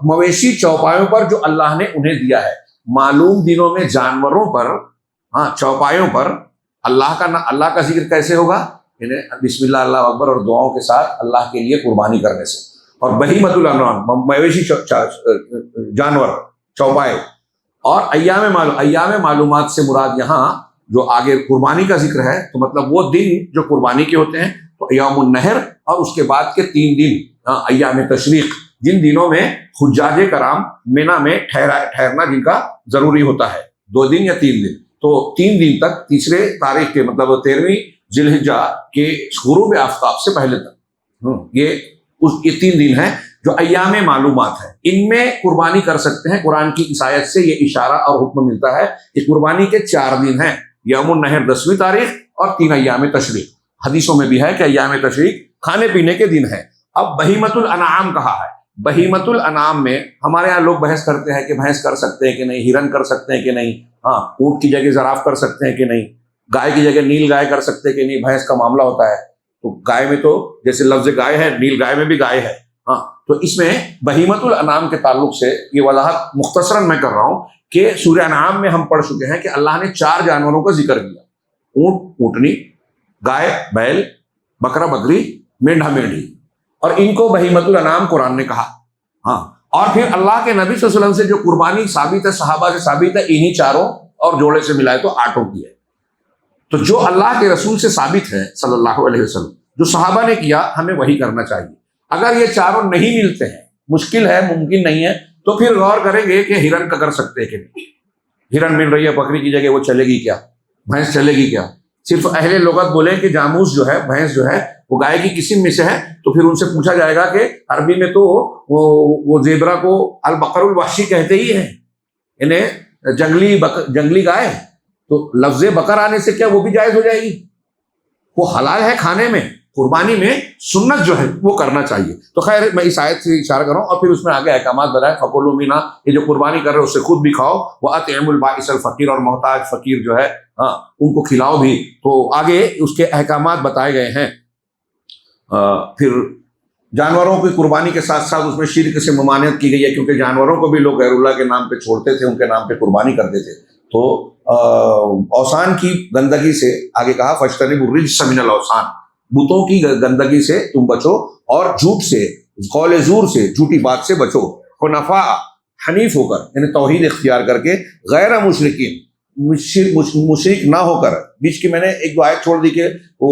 مویشی چوپایوں پر جو اللہ نے انہیں دیا ہے. معلوم دنوں میں جانوروں پر، چوپایوں پر اللہ کا ذکر کیسے ہوگا؟ بسم اللہ، اللہ اکبر اور دعاؤں کے ساتھ اللہ کے لیے قربانی کرنے سے. اور بہیمۃ الانعام، مویشی جانور، چوپائے. اور ایام معلومات سے مراد یہاں جو آگے قربانی کا ذکر ہے تو مطلب وہ دن جو قربانی کے ہوتے ہیں، تو یوم النحر اور اس کے بعد کے 3 دن ایام تشریق، جن دنوں میں حجاج کرام مینا میں ٹھہرنا جن کا ضروری ہوتا ہے، 2 دن یا 3 دن. تو 3 دن تک، تیسرے تاریخ کے مطلب 13ویں ذی الحجہ کے غروب آفتاب سے پہلے تک، یہ 3 دن ہیں جو ایام معلومات ہیں. ان میں قربانی کر سکتے ہیں. قرآن کی اس آیت سے یہ اشارہ اور حکم ملتا ہے کہ قربانی کے 4 دن ہیں، یوم النحر 10ویں تاریخ اور 3 ایام تشریق. حدیثوں میں بھی ہے کہ ایام تشریق کھانے پینے کے دن ہیں. اب بہیمۃ الانعام کہا ہے. بہیمۃ الانعام میں ہمارے یہاں لوگ بحث کرتے ہیں کہ بھینس کر سکتے ہیں کہ نہیں، ہرن کر سکتے ہیں کہ نہیں، اونٹ کی جگہ زراف کر سکتے ہیں کہ نہیں، گائے کی جگہ نیل گائے کر سکتے ہیں کہ نہیں. بھینس کا معاملہ ہوتا ہے تو گائے میں تو جیسے لفظ گائے ہے، نیل گائے میں بھی گائے ہے. تو اس میں بہیمۃ الانعام کے تعلق سے یہ وضاحت مختصراً میں کر رہا ہوں کہ سورہ انعام میں ہم پڑھ چکے ہیں کہ اللہ نے 4 جانوروں کا ذکر کیا: اونٹ، اونٹنی، گائے، بیل، بکرا، بکری، مینڈھا، مینڈھی. اور ان کو بہیمۃ الانعام قرآن نے کہا. اور پھر اللہ کے نبی صلی اللہ علیہ وسلم سے جو قربانی ثابت ہے، صحابہ سے ثابت ہے، انہی 4 اور جوڑے سے ملائے تو 8 کی ہے. تو جو اللہ کے رسول سے ثابت ہے صلی اللہ علیہ وسلم، جو صحابہ نے کیا، ہمیں وہی کرنا چاہیے. اگر یہ 4 نہیں ملتے ہیں، مشکل ہے، ممکن نہیں ہے، تو پھر غور کریں گے کہ ہرن کا کر سکتے ہیں کہ نہیں. ہرن مل رہی ہے، بکری کی جگہ وہ چلے گی کیا؟ بھینس چلے گی کیا؟ صرف اہل لغت بولیں کہ جاموس جو ہے، بھینس جو ہے وہ گائے کی قسم میں سے ہے، تو پھر ان سے پوچھا جائے گا کہ عربی میں تو وہ زیبرا کو البقر الوحشی کہتے ہی ہیں، انہیں جنگلی گائے، تو لفظ بقر آنے سے کیا وہ بھی جائز ہو جائے گی؟ وہ حلال ہے کھانے میں، قربانی میں سنت جو ہے وہ کرنا چاہیے۔ تو خیر میں اس آیت سے اشارہ کر رہا ہوں، اور پھر اس میں آگے احکامات بتائے، فَكُلُوا مِنْهَا، یہ جو قربانی کر رہے ہو اس سے خود بھی کھاؤ، وَأَطْعِمُوا الْبَائِسَ الْفَقِيرَ، اور محتاج فقیر جو ہے ان کو کھلاؤ بھی۔ تو آگے اس کے احکامات بتائے گئے ہیں۔ پھر جانوروں کی قربانی کے ساتھ ساتھ اس میں شرک سے ممانعت کی گئی ہے، کیونکہ جانوروں کو بھی لوگ غیر اللہ کے نام پہ چھوڑتے تھے، ان کے نام پہ قربانی کرتے تھے۔ تو اوثان کی گندگی سے آگے کہا فَاجْتَنِبُوا الرِّجْسَ مِنَ الْأَوْثَانِ، بتوں کی گندگی سے تم بچو، اور جھوٹ سے، قول زور سے، جھوٹی بات سے بچو، حنفاء، حنیف ہو کر، یعنی توحید اختیار کر کے، غیر مشرکین، مشرک نہ ہو کر۔ بیچ کی میں نے ایک دو آیت چھوڑ دی کہ وہ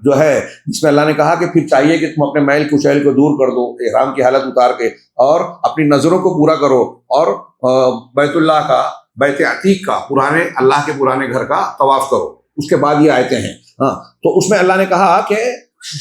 جو ہے جس میں اللہ نے کہا کہ پھر چاہیے کہ تم اپنے میل کچیل کو دور کر دو احرام کی حالت اتار کے، اور اپنی نظروں کو پورا کرو، اور بیت اللہ کا، بیت عتیق کا، پرانے اللہ کے پرانے گھر کا طواف کرو۔ اس کے بعد یہ آیتیں ہیں۔ تو اس میں اللہ نے کہا کہ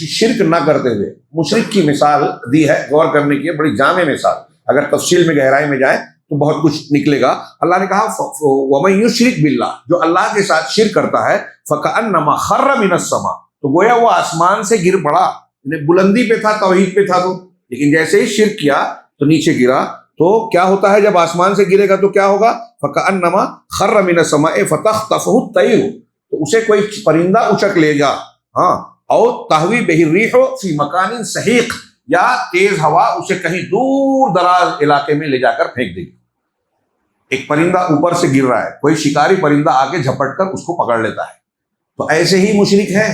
شرک نہ کرتے ہوئے، مشرک کی مثال دی ہے، غور کرنے کی ہے، بڑی جامع مثال، اگر تفصیل میں گہرائی میں جائیں تو بہت کچھ نکلے گا۔ اللہ نے کہا وَمَن يُشْرِكْ بِاللَّهِ، جو اللہ کے ساتھ شرک کرتا ہے، فَكَأَنَّمَا خَرَّ مِنَ السَّمَاءِ، تو گویا وہ آسمان سے گر پڑا، یعنی بلندی پہ تھا، توحید پہ تھا، تو لیکن جیسے ہی شرک کیا تو نیچے گرا۔ تو کیا ہوتا ہے جب آسمان سے گرے گا تو کیا ہوگا؟ فَكَأَنَّمَا خَرَّ مِنَ السَّمَاءِ فَتَخْطَفُهُ الطَّيْرُ، تو اسے کوئی پرندہ اچک لے گا، او تہوی بہ الرِّیحُ فی مکان سحیق، یا تیز ہوا اسے کہیں دور دراز علاقے میں لے جا کر پھینک دے گی۔ ایک پرندہ اوپر سے گر رہا ہے، کوئی شکاری پرندہ آ کے جھپٹ کر اس کو پکڑ لیتا ہے۔ تو ایسے ہی مشرک ہے،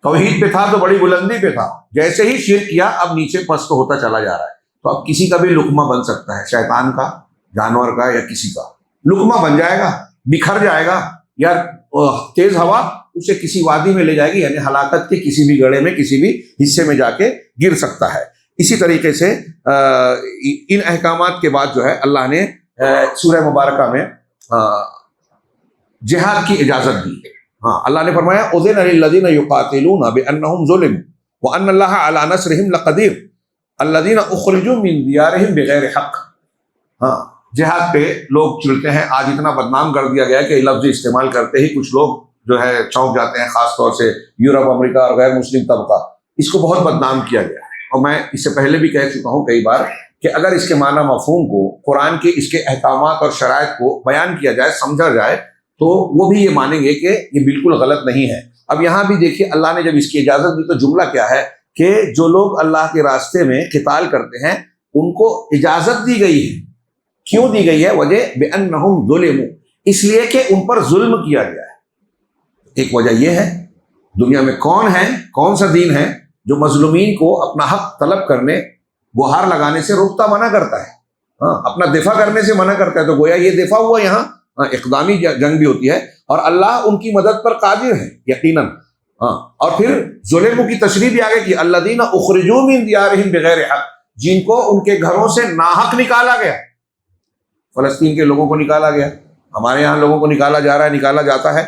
توحید پہ تھا تو بڑی بلندی پہ تھا، جیسے ہی شرک کیا اب نیچے پست ہوتا چلا جا رہا ہے۔ تو اب کسی کا بھی لقمہ بن سکتا ہے، شیطان کا، جانور کا، یا کسی کا لقمہ بن جائے گا، بکھر جائے گا، یا تیز ہوا اسے کسی وادی میں لے جائے گی، یعنی ہلاکت کے کسی بھی گڑھے میں، کسی بھی حصے میں جا کے گر سکتا ہے۔ اسی طریقے سے ان احکامات کے بعد جو ہے اللہ نے سورہ مبارکہ میں جہاد کی اجازت دی۔ اللہ نے فرمایا اذن للذین یقاتلون بانہم ظلموا وان اللہ علی نصرہم لقدیر الذین اخرجوا من دیارہم بغیر حق۔ جہاد پہ لوگ چلتے ہیں، آج اتنا بدنام کر دیا گیا کہ لفظ استعمال کرتے ہی کچھ لوگ جو ہے چونک جاتے ہیں، خاص طور سے یورپ، امریکہ اور غیر مسلم طبقہ، اس کو بہت بدنام کیا گیا ہے۔ اور میں اس سے پہلے بھی کہہ چکا ہوں کئی بار کہ اگر اس کے معنی مفہوم کو، قرآن کے اس کے احکامات اور شرائط کو بیان کیا جائے، سمجھا جائے، تو وہ بھی یہ مانیں گے کہ یہ بالکل غلط نہیں ہے۔ اب یہاں بھی دیکھیے اللہ نے جب اس کی اجازت دی تو جملہ کیا ہے کہ جو لوگ اللہ کے راستے میں قتال کرتے ہیں ان کو اجازت دی گئی ہے۔ کیوں دی گئی ہے؟ وجہ بِأَنَّهُمْ ظُلِمُوا، اس لیے کہ ان پر ظلم کیا گیا ہے۔ ایک وجہ یہ ہے، دنیا میں کون ہے، کون سا دین ہے جو مظلومین کو اپنا حق طلب کرنے، گہار لگانے سے روکتا، منع کرتا ہے، اپنا دفاع کرنے سے منع کرتا ہے؟ تو گویا یہ دفاع ہوا، یہاں اقدامی جنگ بھی ہوتی ہے، اور اللہ ان کی مدد پر قادر ہے یقیناً۔ اور پھر ظلم کی تشریح بھی آگے کی، الذین اخرجوا من دیارہم بغیر حق، جن کو ان کے گھروں سے ناحق نکالا گیا۔ فلسطین کے لوگوں کو نکالا گیا، ہمارے یہاں لوگوں کو نکالا جا رہا ہے، نکالا جاتا ہے۔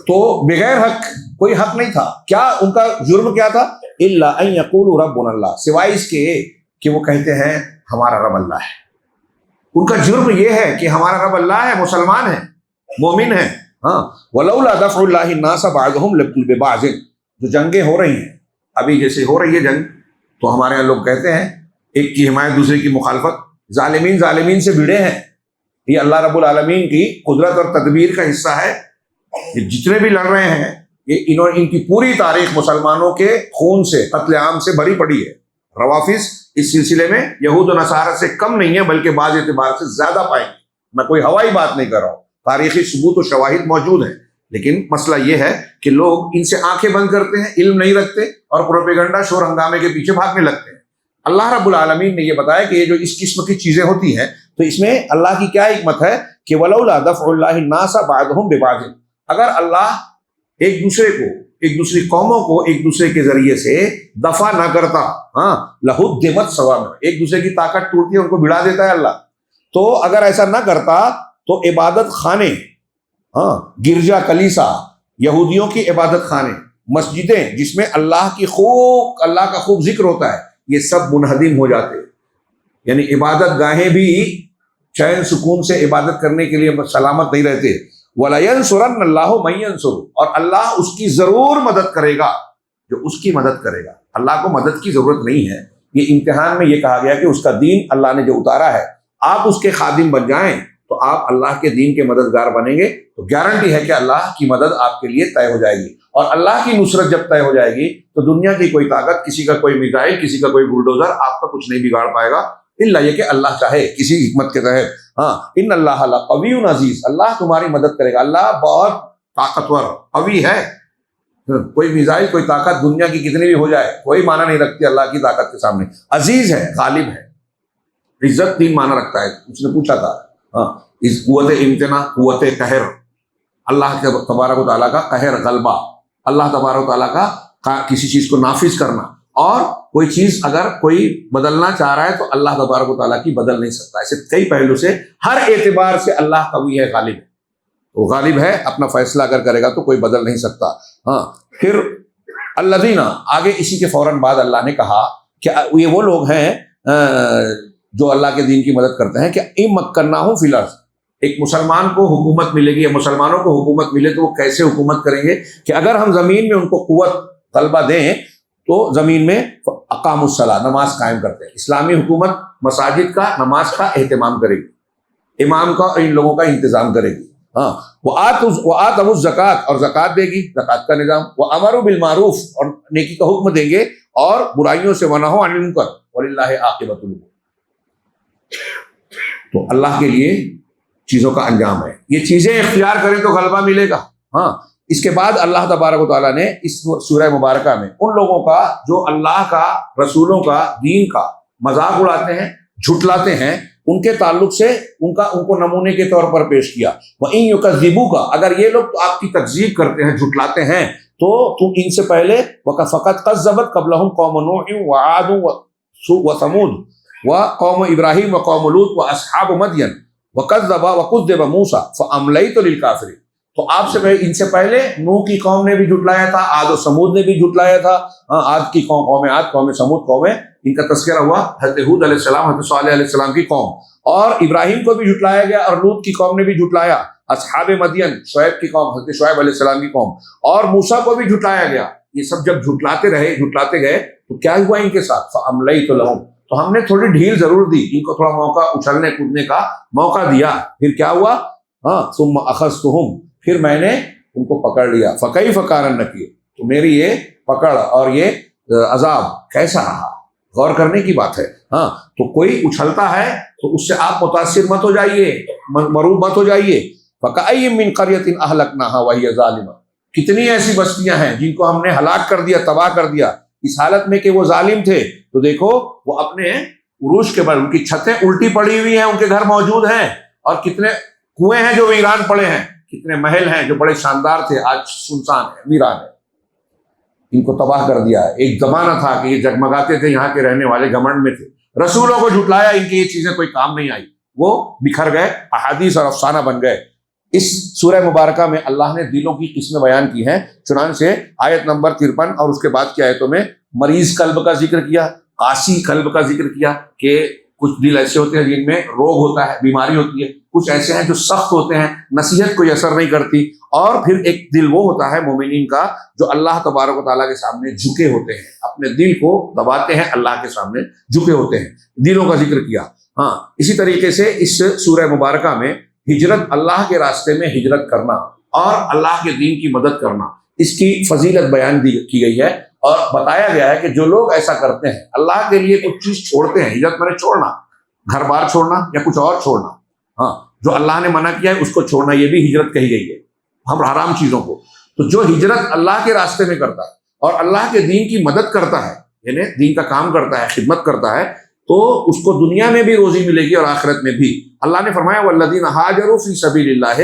تو بغیر حق، کوئی حق نہیں تھا۔ کیا ان کا جرم کیا تھا؟ الا ان یقولوا ربنا اللہ، سوائے اس کے کہ وہ کہتے ہیں ہمارا رب اللہ ہے۔ ان کا جرم یہ ہے کہ ہمارا رب اللہ ہے، مسلمان ہے، مومن ہے۔ ولولا دفع اللہ الناس بعضهم ببعض، جو جنگیں ہو رہی ہیں ابھی، جیسے ہو رہی ہے جنگ، تو ہمارے یہاں لوگ کہتے ہیں ایک کی حمایت دوسرے کی مخالفت، ظالمین سے بھیڑے ہیں۔ یہ اللہ رب العالمین کی قدرت اور تدبیر کا حصہ ہے۔ یہ جتنے بھی لڑ رہے ہیں، یہ ان کی پوری تاریخ مسلمانوں کے خون سے، قتل عام سے بھری پڑی ہے۔ روافظ اس سلسلے میں یہود و نصارہ سے کم نہیں ہے، بلکہ بعض اعتبار سے زیادہ پائیں گے۔ میں کوئی ہوائی بات نہیں کر رہا ہوں، تاریخی ثبوت و شواہد موجود ہیں۔ لیکن مسئلہ یہ ہے کہ لوگ ان سے آنکھیں بند کرتے ہیں، علم نہیں رکھتے، اور پروپیگنڈا، شور ہنگامے کے پیچھے بھاگنے لگتے ہیں۔ اللہ رب العالمین نے یہ بتایا کہ یہ جو اس قسم کی چیزیں ہوتی ہیں، تو اس میں اللہ کی کیا حکمت ہے کہ وَلَوْلَا دَفْعُ اللَّهِ النَّاسَ بَعْضَهُمْ بِبَعْضٍ، اگر اللہ ایک دوسرے کو، ایک دوسری قوموں کو ایک دوسرے کے ذریعے سے دفع نہ کرتا، لَهُدِّمَتْ صَوَامِعُ، ایک دوسرے کی طاقت ٹوٹتی ہے، ان کو بھڑا دیتا ہے اللہ۔ تو اگر ایسا نہ کرتا تو عبادت خانے، ہاں گرجا کلیسا یہودیوں کی عبادت خانے، مسجدیں جس میں اللہ کا خوب ذکر ہوتا ہے، یہ سب منہدم ہو جاتے ہیں۔ یعنی عبادت گاہیں بھی چین سکون سے عبادت کرنے کے لیے سلامت نہیں رہتے۔ وَلَيَنْصُرَنَّ اللَّهُ مَن يَنْصُرُ، اور اللہ اس کی ضرور مدد کرے گا جو اس کی مدد کرے گا۔ اللہ کو مدد کی ضرورت نہیں ہے، یہ امتحان میں یہ کہا گیا کہ اس کا دین اللہ نے جو اتارا ہے، آپ اس کے خادم بن جائیں تو آپ اللہ کے دین کے مددگار بنیں گے، تو گارنٹی ہے کہ اللہ کی مدد آپ کے لیے طے ہو جائے گی۔ اور اللہ کی نصرت جب طے ہو جائے گی تو دنیا کی کوئی طاقت، کسی کا کوئی میزائل، کسی کا کوئی بلڈوزر آپ کا کچھ نہیں بگاڑ پائے گا، الا یہ کہ اللہ چاہے کسی حکمت کے تحت۔ ہاں ان اللہ لقوی عزیز، اللہ تمہاری مدد کرے گا، اللہ بہت طاقتور قوی ہے۔ کوئی میزائل، کوئی طاقت دنیا کی کتنی بھی ہو جائے کوئی معنی نہیں رکھتی اللہ کی طاقت کے سامنے۔ عزیز ہے، غالب ہے۔ عزت تین معنی رکھتا ہے، اس نے پوچھا تھا۔ ہاں اس قوت امتناع، قوت قہر، اللہ کے تبارک و تعالیٰ کا قہر، غلبہ، اللہ تبارک و تعالیٰ کا کسی چیز کو نافذ کرنا، اور کوئی چیز اگر کوئی بدلنا چاہ رہا ہے تو اللہ تبارک و تعالیٰ کی بدل نہیں سکتا۔ ایسے کئی پہلو سے ہر اعتبار سے اللہ قوی ہے، غالب ہے، وہ غالب ہے، اپنا فیصلہ اگر کرے گا تو کوئی بدل نہیں سکتا۔ ہاں پھر الذین، آگے اسی کے فوراً بعد اللہ نے کہا کہ یہ وہ لوگ ہیں جو اللہ کے دین کی مدد کرتے ہیں کہ مکناہم فی الارض، ایک مسلمان کو حکومت ملے گی یا مسلمانوں کو حکومت ملے تو وہ کیسے حکومت کریں گے کہ اگر ہم زمین میں ان کو قوت غلبہ دیں تو زمین میں اقام الصلاۃ، نماز قائم کرتے ہیں۔ اسلامی حکومت مساجد کا، نماز کا اہتمام کرے گی، امام کا اور ان لوگوں کا انتظام کرے گی۔ ہاں وآتوا الزکوٰۃ، اور زکوٰۃ دے گی، زکوٰۃ کا نظام۔ وامروا بالمعروف، اور نیکی کا حکم دیں گے، اور برائیوں سے ونہوا عن المنکر، وللہ عاقبۃ الامور۔ تو اللہ کے لیے چیزوں کا انجام ہے، یہ چیزیں اختیار کریں تو غلبہ ملے گا۔ ہاں اس کے بعد اللہ تبارک و تعالیٰ نے اس سورہ مبارکہ میں ان لوگوں کا جو اللہ کا، رسولوں کا، دین کا مذاق اڑاتے ہیں، جھٹلاتے ہیں، ان کے تعلق سے ان کو نمونے کے طور پر پیش کیا۔ وَإِن يُكَذِّبُوكَ، اگر یہ لوگ تو آپ کی تکذیب کرتے ہیں، جھٹلاتے ہیں، تو تم ان سے پہلے فَقَدْ كَذَّبَتْ قَبْلَهُمْ قَوْمُ نُوحٍ وَعَادٌ وَثَمُودُ وَقَوْمُ إِبْرَاهِيمَ وَقَوْمُ لُوطٍ وَأَصْحَابُ مَدْيَنَ وَكَذَّبَ مُوسَىٰ فَأَمْلَيْتُ لِلْكَافِرِينَ۔ تو آپ سے ان سے پہلے نوح کی قوم نے بھی جھٹلایا تھا، عاد و سمود نے بھی جھٹلایا تھا۔ عاد کی قوم عاد، قوم سمود قوم، ان کا تذکرہ ہوا، حضرت ہود علیہ السلام، حضرت صالح علیہ السلام کی قوم، اور ابراہیم کو بھی جھٹلایا گیا، اور لوط کی قوم نے بھی جھٹلایا، اصحاب مدین، شعیب کی قوم، حضرت شعیب علیہ السلام کی قوم، اور موسیٰ کو بھی جھٹلایا گیا۔ یہ سب جب جھٹلاتے گئے تو کیا ہوا ان کے ساتھ؟ فَأَمْلَيْتُ لَهُمْ، تو ہم نے تھوڑی ڈھیل ضرور دی، ان کو تھوڑا موقع، اچھلنے کودنے کا موقع دیا۔ پھر کیا ہوا؟ ثُمَّ أَخَذْتُهُمْ، پھر میں نے ان کو پکڑ لیا۔ فَكَيْفَ كَانَ النَّكِيرُ، تو میری یہ پکڑ اور یہ عذاب کیسا رہا، غور کرنے کی بات ہے۔ ہاں تو کوئی اچھلتا ہے تو اس سے آپ متاثر مت ہو جائیے، مروب مت ہو جائیے۔ فَكَأَيٍّ مِّن قَرْيَةٍ أَهْلَكْنَاهَا وَهِيَ ظَالِمَةٌ، کتنی ایسی بستیاں ہیں جن کو ہم نے ہلاک کر دیا، تباہ کر دیا، اس حالت میں کہ وہ ظالم تھے۔ تو دیکھو وہ اپنے عروش کے بل، ان کی چھتیں الٹی پڑی ہوئی ہیں، ان کے گھر موجود ہیں، اور کتنے کنویں ہیں جو ویران پڑے ہیں، کتنے محل ہیں جو بڑے شاندار تھے آج سنسان ہیں، ویران ہیں، ان کو تباہ کر دیا ہے۔ ایک زمانہ تھا کہ یہ جگمگاتے تھے، یہاں کے رہنے والے گھمنڈ میں تھے، رسولوں کو جھٹلایا، ان کی یہ چیزیں کوئی کام نہیں آئی، وہ بکھر گئے، احادیث اور افسانہ بن گئے۔ اس سورہ مبارکہ میں اللہ نے دلوں کی قسمیں بیان کی ہیں، چنانچہ آیت نمبر 53 اور اس کے بعد کی آیتوں میں مریض قلب کا ذکر کیا، قاسی قلب کا ذکر کیا، کہ کچھ دل ایسے ہوتے ہیں جن میں روگ ہوتا ہے، بیماری ہوتی ہے، کچھ ایسے ہیں جو سخت ہوتے ہیں، نصیحت کوئی اثر نہیں کرتی، اور پھر ایک دل وہ ہوتا ہے مومنین کا جو اللہ تبارک و تعالیٰ کے سامنے جھکے ہوتے ہیں، اپنے دل کو دباتے ہیں، اللہ کے سامنے جھکے ہوتے ہیں، دلوں کا ذکر کیا۔ ہاں اسی طریقے سے اس سورہ مبارکہ میں ہجرت، اللہ کے راستے میں ہجرت کرنا اور اللہ کے دین کی مدد کرنا، اس کی فضیلت بیان کی گئی ہے، اور بتایا گیا ہے کہ جو لوگ ایسا کرتے ہیں، اللہ کے لیے کچھ چیز چھوڑتے ہیں، ہجرت میں چھوڑنا، گھر بار چھوڑنا یا کچھ اور چھوڑنا، ہاں جو اللہ نے منع کیا ہے اس کو چھوڑنا، یہ بھی ہجرت کہی گئی ہے، ہم حرام چیزوں کو۔ تو جو ہجرت اللہ کے راستے میں کرتا ہے اور اللہ کے دین کی مدد کرتا ہے، یعنی دین کا کام کرتا ہے، خدمت کرتا ہے، تو اس کو دنیا میں بھی روزی ملے گی اور آخرت میں بھی۔ اللہ نے فرمایا والذین ہاجروا فی سبیل اللہ،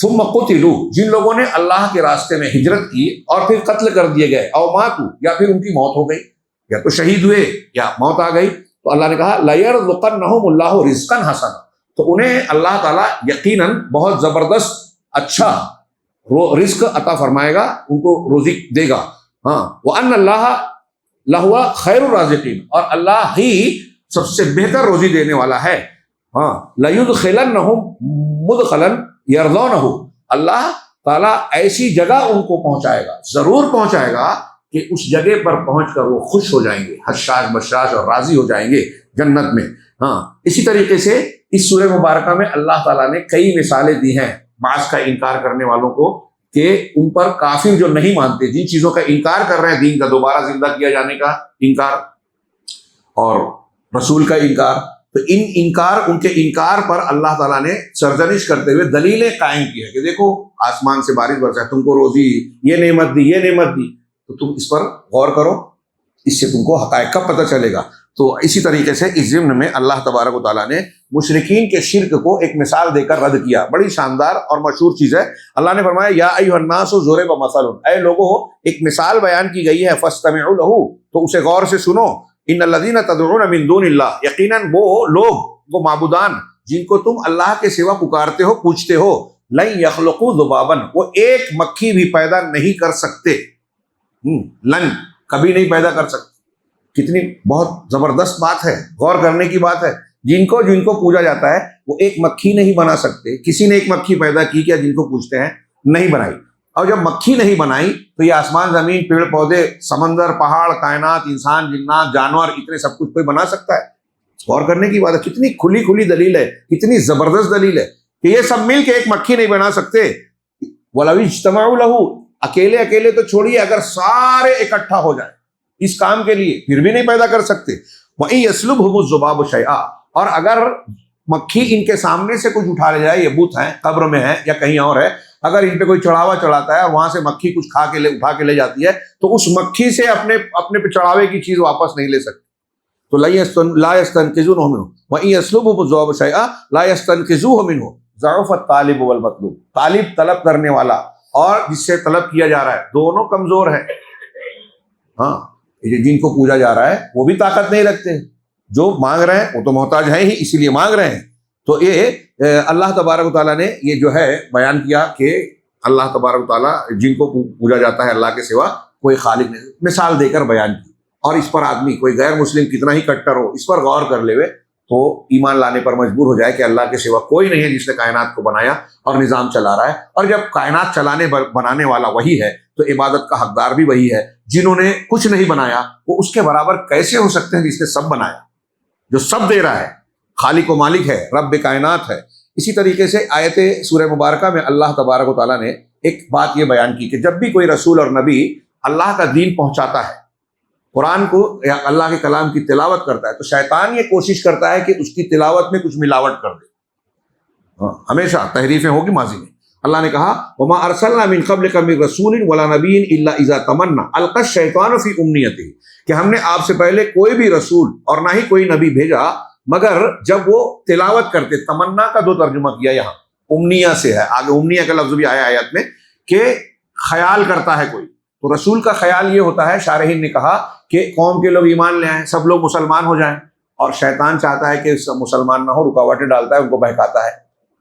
ثم قتلوا، جن لوگوں نے اللہ کے راستے میں ہجرت کی اور پھر قتل کر دیے گئے، او ماتوا، یا پھر ان کی موت ہو گئی، یا تو شہید ہوئے یا موت آ گئی، تو اللہ نے کہا لَيَرْزُقَنَّهُمُ اللَّهُ رِزْقًا حَسَنًا، تو انہیں اللہ تعالیٰ یقیناً بہت زبردست اچھا رزق عطا فرمائے گا، ان کو روزی دے گا. ہاں وَأَنَّ اللَّهَ لَهُوَ خَيْرُ الرَّازِقِينَ، اور اللہ ہی سب سے بہتر روزی دینے والا ہے. ہاں لَيُدْخِلَنَّهُمْ مُدْخَلًا يَرْضَوْنَهُ، اللہ تعالیٰ ایسی جگہ ان کو پہنچائے گا، ضرور پہنچائے گا کہ اس جگہ پر پہنچ کر وہ خوش ہو جائیں گے، حشاش بشاش اور راضی ہو جائیں گے جنت میں. ہاں اسی طریقے سے اس سورہ مبارکہ میں اللہ تعالیٰ نے کئی مثالیں دی ہیں بعض کا انکار کرنے والوں کو، کہ ان پر کافر جو نہیں مانتے، جن چیزوں کا انکار کر رہے ہیں، دین کا دوبارہ زندہ کیا جانے کا انکار اور رسول کا انکار، تو ان کے انکار پر اللہ تعالیٰ نے سرزنش کرتے ہوئے دلیلیں قائم کی ہے کہ دیکھو آسمان سے بارش برسا ہے، تم کو روزی یہ نعمت دی، یہ نعمت دی، تو تم اس پر غور کرو، اس سے تم کو حقائق کا پتہ چلے گا. تو اسی طریقے سے اس ضمن میں اللہ تبارک و تعالیٰ نے مشرکین کے شرک کو ایک مثال دے کر رد کیا. بڑی شاندار اور مشہور چیز ہے. اللہ نے فرمایا یا ایھا الناس ضرب مثل، اے لوگوں ایک مثال بیان کی گئی ہے، فاستمعوا لہ، تو اسے غور سے سنو. ان الذین تدعون من دون اللہ، یقیناً وہ لوگ، وہ معبودان جن کو تم اللہ کے سوا پکارتے ہو، پوچھتے ہو، لن یخلقوا ذبابا، وہ ایک مکھی بھی پیدا نہیں کر سکتے. لن کبھی نہیں پیدا کر سکتے. کتنی بہت زبردست بات ہے، غور کرنے کی بات ہے. جن کو پوجا جاتا ہے وہ ایک مکھی نہیں بنا سکتے. کسی نے ایک مکھی پیدا کی کیا جن کو پوچھتے ہیں؟ نہیں بنائی. اور جب مکھی نہیں بنائی تو یہ آسمان زمین پیڑ پودے سمندر پہاڑ کائنات انسان جنات جانور اتنے سب کچھ کوئی بنا سکتا ہے؟ غور کرنے کی بات ہے. کتنی کھلی دلیل ہے، کتنی زبردست دلیل ہے کہ یہ سب مل کے ایک مکھی نہیں بنا سکتے. وَلَوِ اجْتَمَعُوا لَهُ، اکیلے تو چھوڑیے، اگر سارے اکٹھا ہو جائیں اس کام کے لیے پھر بھی نہیں پیدا کر سکتے. وَإِن يَسْلُبْهُمُ الذُّبَابُ شَيْئًا، اور اگر مکھی ان کے سامنے سے کچھ اٹھا لے جائے، یہ بت ہیں قبر میں ہے یا کہیں اور ہے، اگر ان پہ کوئی چڑھاوا چڑھاتا ہے اور وہاں سے مکھی کچھ اٹھا کے لے جاتی ہے تو اس مکھی سے اپنے پہ چڑھاوے کی چیز واپس نہیں لے سکتی. تو لا يستنقذونه منه وَإِن يَسْلُبْهُمُ الذُّبَابُ شَيْئًا لا يستنقذوه منه ضعف الطالب والمطلوب، طلب کرنے والا اور جس سے طلب کیا جا رہا ہے دونوں کمزور ہیں. ہاں جن کو پوجا جا رہا ہے وہ بھی طاقت نہیں رکھتے، جو مانگ رہے ہیں وہ تو محتاج ہیں ہی، اسی لیے مانگ رہے ہیں. تو یہ اللہ تبارک و تعالیٰ نے یہ جو ہے بیان کیا کہ اللہ تبارک و تعالیٰ جن کو پوجا جاتا ہے اللہ کے سوا کوئی خالق نہیں، مثال دے کر بیان کی. اور اس پر آدمی کوئی غیر مسلم کتنا ہی کٹر ہو اس پر غور کر لے تو ایمان لانے پر مجبور ہو جائے کہ اللہ کے سوا کوئی نہیں ہے جس نے کائنات کو بنایا اور نظام چلا رہا ہے. اور جب کائنات بنانے والا وہی ہے تو عبادت کا حقدار بھی وہی ہے. جنہوں نے کچھ نہیں بنایا وہ اس کے برابر کیسے ہو سکتے ہیں جس نے سب بنایا، جو سب دے رہا ہے، خالق و مالک ہے، رب کائنات ہے. اسی طریقے سے آیت سورہ مبارکہ میں اللہ تبارک و تعالیٰ نے ایک بات یہ بیان کی کہ جب بھی کوئی رسول اور نبی اللہ کا دین پہنچاتا ہے، قرآن کو یا اللہ کے کلام کی تلاوت کرتا ہے، تو شیطان یہ کوشش کرتا ہے کہ اس کی تلاوت میں کچھ ملاوٹ کر دے. ہمیشہ تحریفیں ہوگی ماضی میں. اللہ نے کہا وما ارسلنا من قبلک من رسول ولا نبی الا اذا تمنى القى الشیطان فی امنیته، کہ ہم نے آپ سے پہلے کوئی بھی رسول اور نہ ہی کوئی نبی بھیجا مگر جب وہ تلاوت کرتے. تمنا کا دو ترجمہ کیا یہاں، امنیہ سے ہے، آگے امنیہ کا لفظ بھی آیا آیات میں کہ خیال کرتا ہے کوئی. تو رسول کا خیال یہ ہوتا ہے، شارحین نے کہا کہ قوم کے لوگ ایمان لے آئیں، سب لوگ مسلمان ہو جائیں، اور شیطان چاہتا ہے کہ سب مسلمان نہ ہو، رکاوٹیں ڈالتا ہے، ان کو بہکاتا ہے.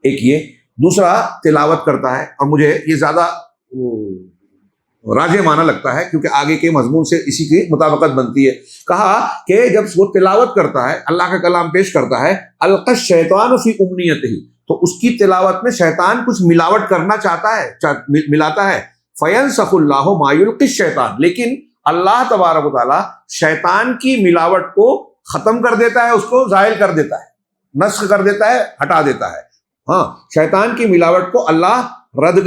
ایک یہ، دوسرا تلاوت کرتا ہے. اور مجھے یہ زیادہ راجح معنی لگتا ہے کیونکہ آگے کے مضمون سے اسی کی مطابقت بنتی ہے. کہا کہ جب وہ تلاوت کرتا ہے، اللہ کا کلام پیش کرتا ہے، القى الشیطان فی امنیتہ، تو اس کی تلاوت میں شیطان کچھ ملاوٹ کرنا چاہتا ہے، ملاتا ہے. فینسخ اللہ ما یلقی الشیطان، لیکن اللہ تبارک و تعالیٰ شیطان کی ملاوٹ کو ختم کر دیتا ہے، اس کو زائل کر دیتا ہے، نسخ کر دیتا ہے، ہٹا دیتا ہے. ہاں شیطان کی ملاوٹ کو اللہ رد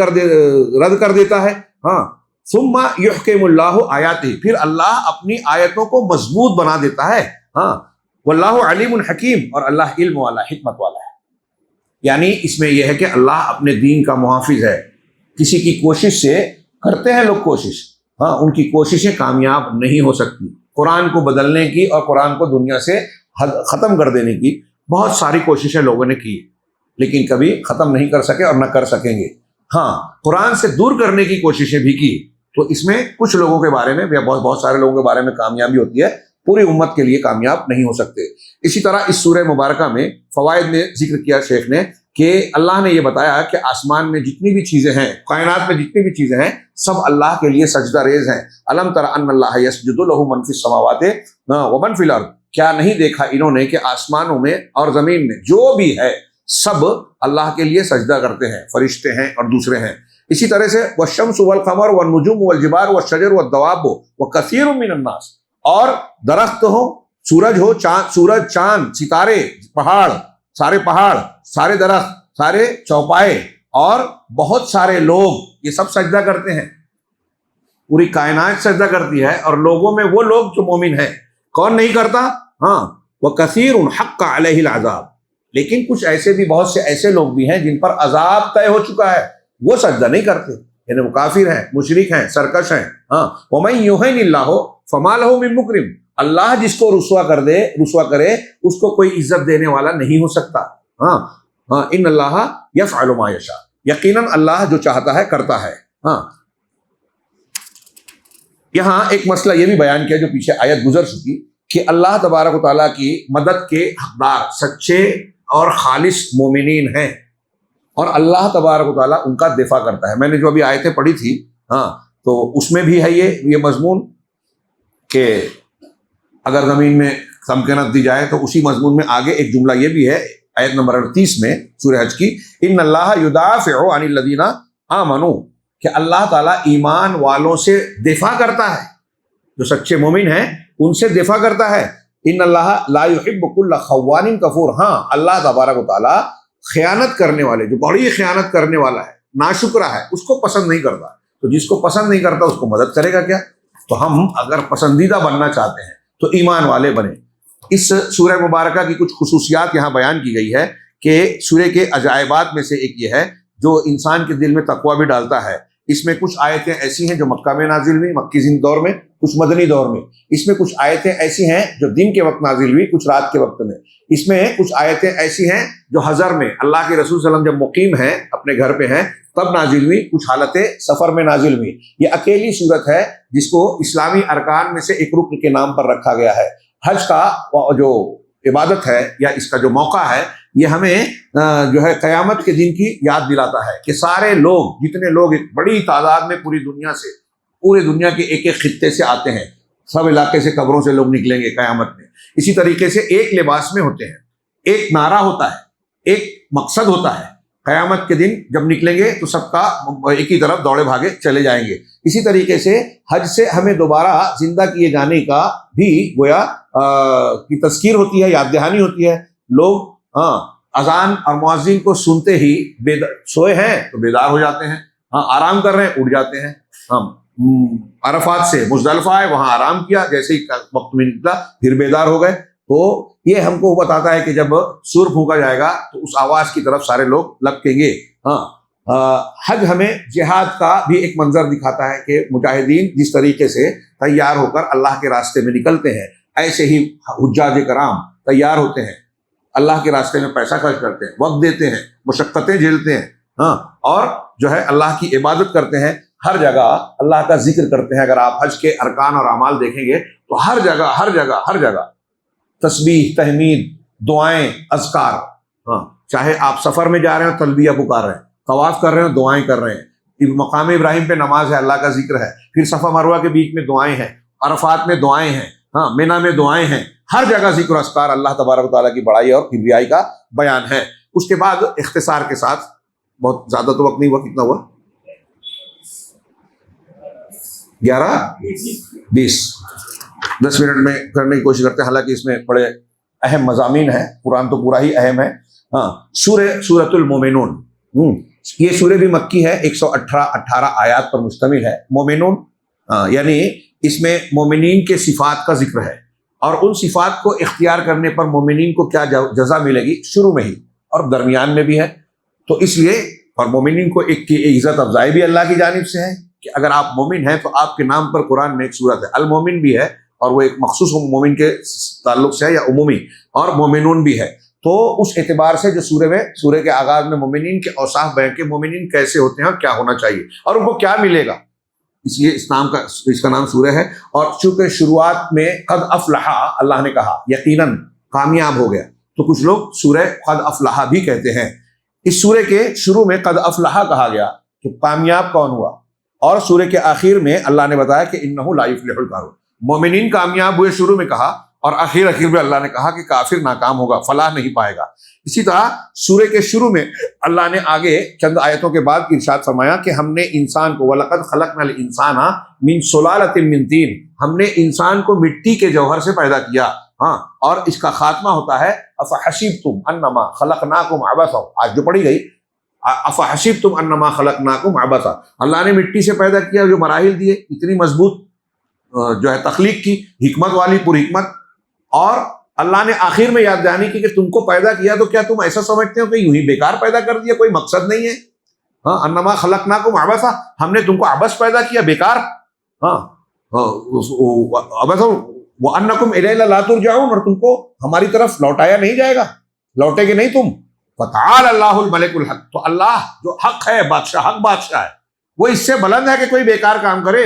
کر دیتا ہے. ہاں ثم یحکم اللہ آیاتہ، پھر اللہ اپنی آیتوں کو مضبوط بنا دیتا ہے. ہاں واللہ علیم حکیم، اور اللہ علم والا، حکمت والا ہے. یعنی اس میں یہ ہے کہ اللہ اپنے دین کا محافظ ہے. کسی کی کوشش سے کرتے ہیں لوگ کوشش، ہاں ان کی کوششیں کامیاب نہیں ہو سکتی. قرآن کو بدلنے کی اور قرآن کو دنیا سے ختم کر دینے کی بہت ساری کوششیں لوگوں نے کی، لیکن کبھی ختم نہیں کر سکے اور نہ کر سکیں گے. ہاں قرآن سے دور کرنے کی کوششیں بھی کی، تو اس میں کچھ لوگوں کے بارے میں یا بہت سارے لوگوں کے بارے میں کامیابی ہوتی ہے، پوری امت کے لیے کامیاب نہیں ہو سکتے. اسی طرح اس سورہ مبارکہ میں فوائد میں ذکر کیا شیخ نے کہ اللہ نے یہ بتایا کہ آسمان میں جتنی بھی چیزیں ہیں، کائنات میں جتنی بھی چیزیں ہیں، سب اللہ کے لیے سجدہ ریز ہیں۔ الم تر ان اللہ یسجد لہ من فی السماوات ومن فی الارض، کیا نہیں دیکھا انہوں نے کہ آسمانوں میں اور زمین میں جو بھی ہے سب اللہ کے لیے سجدہ کرتے ہیں، فرشتے ہیں اور دوسرے ہیں۔ اسی طرح سے والشمس والقمر والنجوم والجبال والشجر والدواب وکثیر من الناس، اور درخت ہو، سورج ہو، سورج، چاند، ستارے، پہاڑ، سارے درخت، سارے چوپائے اور بہت سارے لوگ، یہ سب سجدہ کرتے ہیں۔ پوری کائنات سجدہ کرتی ہے، اور لوگوں میں وہ لوگ جو مومن ہیں۔ کون نہیں کرتا؟ ہاں، وَكَثِيرٌ حَقَّ عَلَيْهِ الْعَذَابُ، لیکن کچھ ایسے بھی، بہت سے ایسے لوگ بھی ہیں جن پر عذاب طے ہو چکا ہے، وہ سجدہ نہیں کرتے، یعنی وہ کافر ہیں، مشرک ہیں، سرکش ہیں۔ ہاں، وَمَن يُهِنِ اللَّهُ فَمَا لَهُ مِن مُكْرِمٍ، اللہ جس کو رسوا کرے اس کو کوئی عزت دینے والا نہیں ہو سکتا۔ ہاں ہاں، ان اللہ یفعل ما یشاء، یقیناً اللہ جو چاہتا ہے کرتا ہے۔ ہاں، یہاں ایک مسئلہ یہ بھی بیان کیا جو پیچھے آیت گزر چکی، کہ اللہ تبارک و تعالیٰ کی مدد کے حقدار سچے اور خالص مومنین ہیں، اور اللہ تبارک و تعالیٰ ان کا دفاع کرتا ہے۔ میں نے جو ابھی آیتیں پڑھی تھی، ہاں، تو اس میں بھی ہے یہ مضمون کہ اگر زمین میں تمکنت دی جائے، تو اسی مضمون میں آگے ایک جملہ یہ بھی ہے آیت نمبر 38 میں سورہ حج کی، ان اللہ یدافع عن الذین آمنوا، کہ اللہ تعالیٰ ایمان والوں سے دفاع کرتا ہے، جو سچے مومن ہیں ان سے دفاع کرتا ہے۔ ان اللہ لا یحب کل خوان کفور، ہاں اللہ تبارک و تعالیٰ خیانت کرنے والے، جو بڑی خیانت کرنے والا ہے، ناشکرا ہے، اس کو پسند نہیں کرتا۔ تو جس کو پسند نہیں کرتا اس کو مدد کرے گا کیا؟ تو ہم اگر پسندیدہ بننا چاہتے ہیں تو ایمان والے بنیں۔ اس سورہ مبارکہ کی کچھ خصوصیات یہاں بیان کی گئی ہے کہ سورہ کے عجائبات میں سے ایک یہ ہے جو انسان کے دل میں تقویٰ بھی ڈالتا ہے۔ اس میں کچھ آیتیں ایسی ہیں جو مکہ میں نازل ہوئی، مکی دور میں، کچھ مدنی دور میں۔ اس میں کچھ آیتیں ایسی ہیں جو دن کے وقت نازل ہوئی، کچھ رات کے وقت میں۔ اس میں کچھ آیتیں ایسی ہیں جو حضر میں، اللہ کے رسول صلی اللہ علیہ وسلم جب مقیم ہیں، اپنے گھر پہ ہیں، تب نازل ہوئی، کچھ حالت سفر میں نازل ہوئی۔ یہ اکیلی صورت ہے جس کو اسلامی ارکان میں سے ایک رکن کے نام پر رکھا گیا ہے۔ حج کا جو عبادت ہے یا اس کا جو موقع ہے، یہ ہمیں جو ہے قیامت کے دن کی یاد دلاتا ہے کہ سارے لوگ، جتنے لوگ ایک بڑی تعداد میں پوری دنیا کے ایک ایک خطے سے آتے ہیں، سب علاقے سے، قبروں سے لوگ نکلیں گے قیامت میں۔ اسی طریقے سے ایک لباس میں ہوتے ہیں، ایک نعرہ ہوتا ہے، ایک مقصد ہوتا ہے۔ قیامت کے دن جب نکلیں گے تو سب کا ایک ہی طرف دوڑے بھاگے چلے جائیں گے۔ اسی طریقے سے حج سے ہمیں دوبارہ زندہ کیے جانے کا بھی گویا کی تذکیر ہوتی ہے، یاد دہانی ہوتی ہے۔ لوگ اذان اور مؤذن کو سنتے ہی سوئے ہیں تو بیدار ہو جاتے ہیں، آرام کر رہے ہیں اٹھ جاتے ہیں۔ عرفات سے مزدلفہ ہے، وہاں آرام کیا، جیسے ہی وقت میں نکلا پھر بیدار ہو گئے۔ تو یہ ہم کو بتاتا ہے کہ جب سور پھونکا جائے گا تو اس آواز کی طرف سارے لوگ لپکیں گے۔ حج ہمیں جہاد کا بھی ایک منظر دکھاتا ہے کہ مجاہدین جس طریقے سے تیار ہو کر اللہ کے راستے میں نکلتے ہیں، ایسے ہی حجاج کرام تیار ہوتے ہیں، اللہ کے راستے میں پیسہ خرچ کرتے ہیں، وقت دیتے ہیں، مشقتیں جھیلتے ہیں، اور جو ہے اللہ کی عبادت کرتے ہیں۔ ہر جگہ اللہ کا ذکر کرتے ہیں۔ اگر آپ حج کے ارکان اور اعمال دیکھیں گے تو ہر جگہ تسبیح، تحمید، دعائیں، اذکار، چاہے آپ سفر میں جا رہے ہیں تلبیہ پکار رہے ہیں، طواف کر رہے ہیں دعائیں کر رہے ہیں، مقام ابراہیم پہ نماز ہے، اللہ کا ذکر ہے، پھر صفا مروہ کے بیچ میں دعائیں ہیں، عرفات میں دعائیں ہیں، مینا میں دعائیں ہیں، ہر جگہ ذکر و اذکار، اللہ تبارک و تعالیٰ کی بڑائی اور کبریائی کا بیان ہے۔ اس کے بعد اختصار کے ساتھ، بہت زیادہ تو وقت نہیں ہوا، کتنا ہوا؟ 11-20 10 منٹ میں کرنے کی کوشش کرتے ہیں، حالانکہ اس میں بڑے اہم مضامین ہیں، قرآن تو پورا ہی اہم ہے۔ سورۃ المومنون، یہ سورہ بھی مکی ہے، 118 آیات پر مشتمل ہے۔ مومنون یعنی اس میں مومنین کے صفات کا ذکر ہے، اور ان صفات کو اختیار کرنے پر مومنین کو کیا جزا ملے گی، شروع میں ہی اور درمیان میں بھی ہے۔ تو اس لیے، اور مومنین کو ایک کی عزت افزائی بھی اللہ کی جانب سے ہے کہ اگر آپ مومن ہیں تو آپ کے نام پر قرآن میں ایک سورت ہے المومن بھی ہے، اور وہ ایک مخصوص مومن کے تعلق سے ہے یا عمومی، اور مومنون بھی ہے۔ تو اس اعتبار سے جو سورہ کے آغاز میں مومنین کے اوصاف بیان کے، مومنین کیسے ہوتے ہیں اور کیا ہونا چاہیے اور ان کو کیا ملے گا، اس لیے اس کا نام سورہ ہے۔ اور چونکہ شروعات میں قد افلح اللہ نے کہا، یقیناً کامیاب ہو گیا. تو کچھ لوگ سورہ قد افلح بھی کہتے ہیں. اس سورے کے شروع میں قد افلح کہا گیا کہ کامیاب کون ہوا, اور سورے کے آخر میں اللہ نے بتایا کہ انہ لا یفلح الکافرون, مومنین کامیاب ہوئے شروع میں کہا, اور آخر میں اللہ نے کہا کہ کافر ناکام ہوگا, فلاح نہیں پائے گا. اسی طرح سورے کے شروع میں اللہ نے آگے چند آیتوں کے بعد ارشاد فرمایا کہ ہم نے انسان کو وَلَقَدْ خَلَقْنَا الْإِنسَانَ مِنْ صُلَالَةٍ مِنْ طِينٍ, ہم نے انسان کو مٹی کے جوہر سے پیدا کیا. ہاں, اور اس کا خاتمہ ہوتا ہے أَفَحَسِبْتُمْ أَنَّمَا خَلَقْنَاكُمْ عَبَثًا, آج جو پڑھی گئی أَفَحَسِبْتُمْ أَنَّمَا خَلَقْنَاكُمْ عَبَثًا, اللہ نے مٹی سے پیدا کیا, جو مراحل دیے, اتنی مضبوط جو ہے تخلیق کی, حکمت والی, پر حکمت, اور اللہ نے آخر میں یاد دہانی کی کہ تم کو پیدا کیا تو کیا تم ایسا سمجھتے ہو کہ یوں ہی بیکار پیدا کر دیا, کوئی مقصد نہیں ہے. ہاں, انما خلقناکم عبثا, ہم نے تم کو عبث پیدا کیا, بیکار. ہاں, عبثا وانکم الینا لا ترجعون, اور تم کو ہماری طرف لوٹایا نہیں جائے گا, لوٹے گے نہیں تم. فتعال اللہ الملک الحق, تو اللہ جو حق ہے, بادشاہ, حق بادشاہ ہے, وہ اس سے بلند ہے کہ کوئی بیکار کام کرے.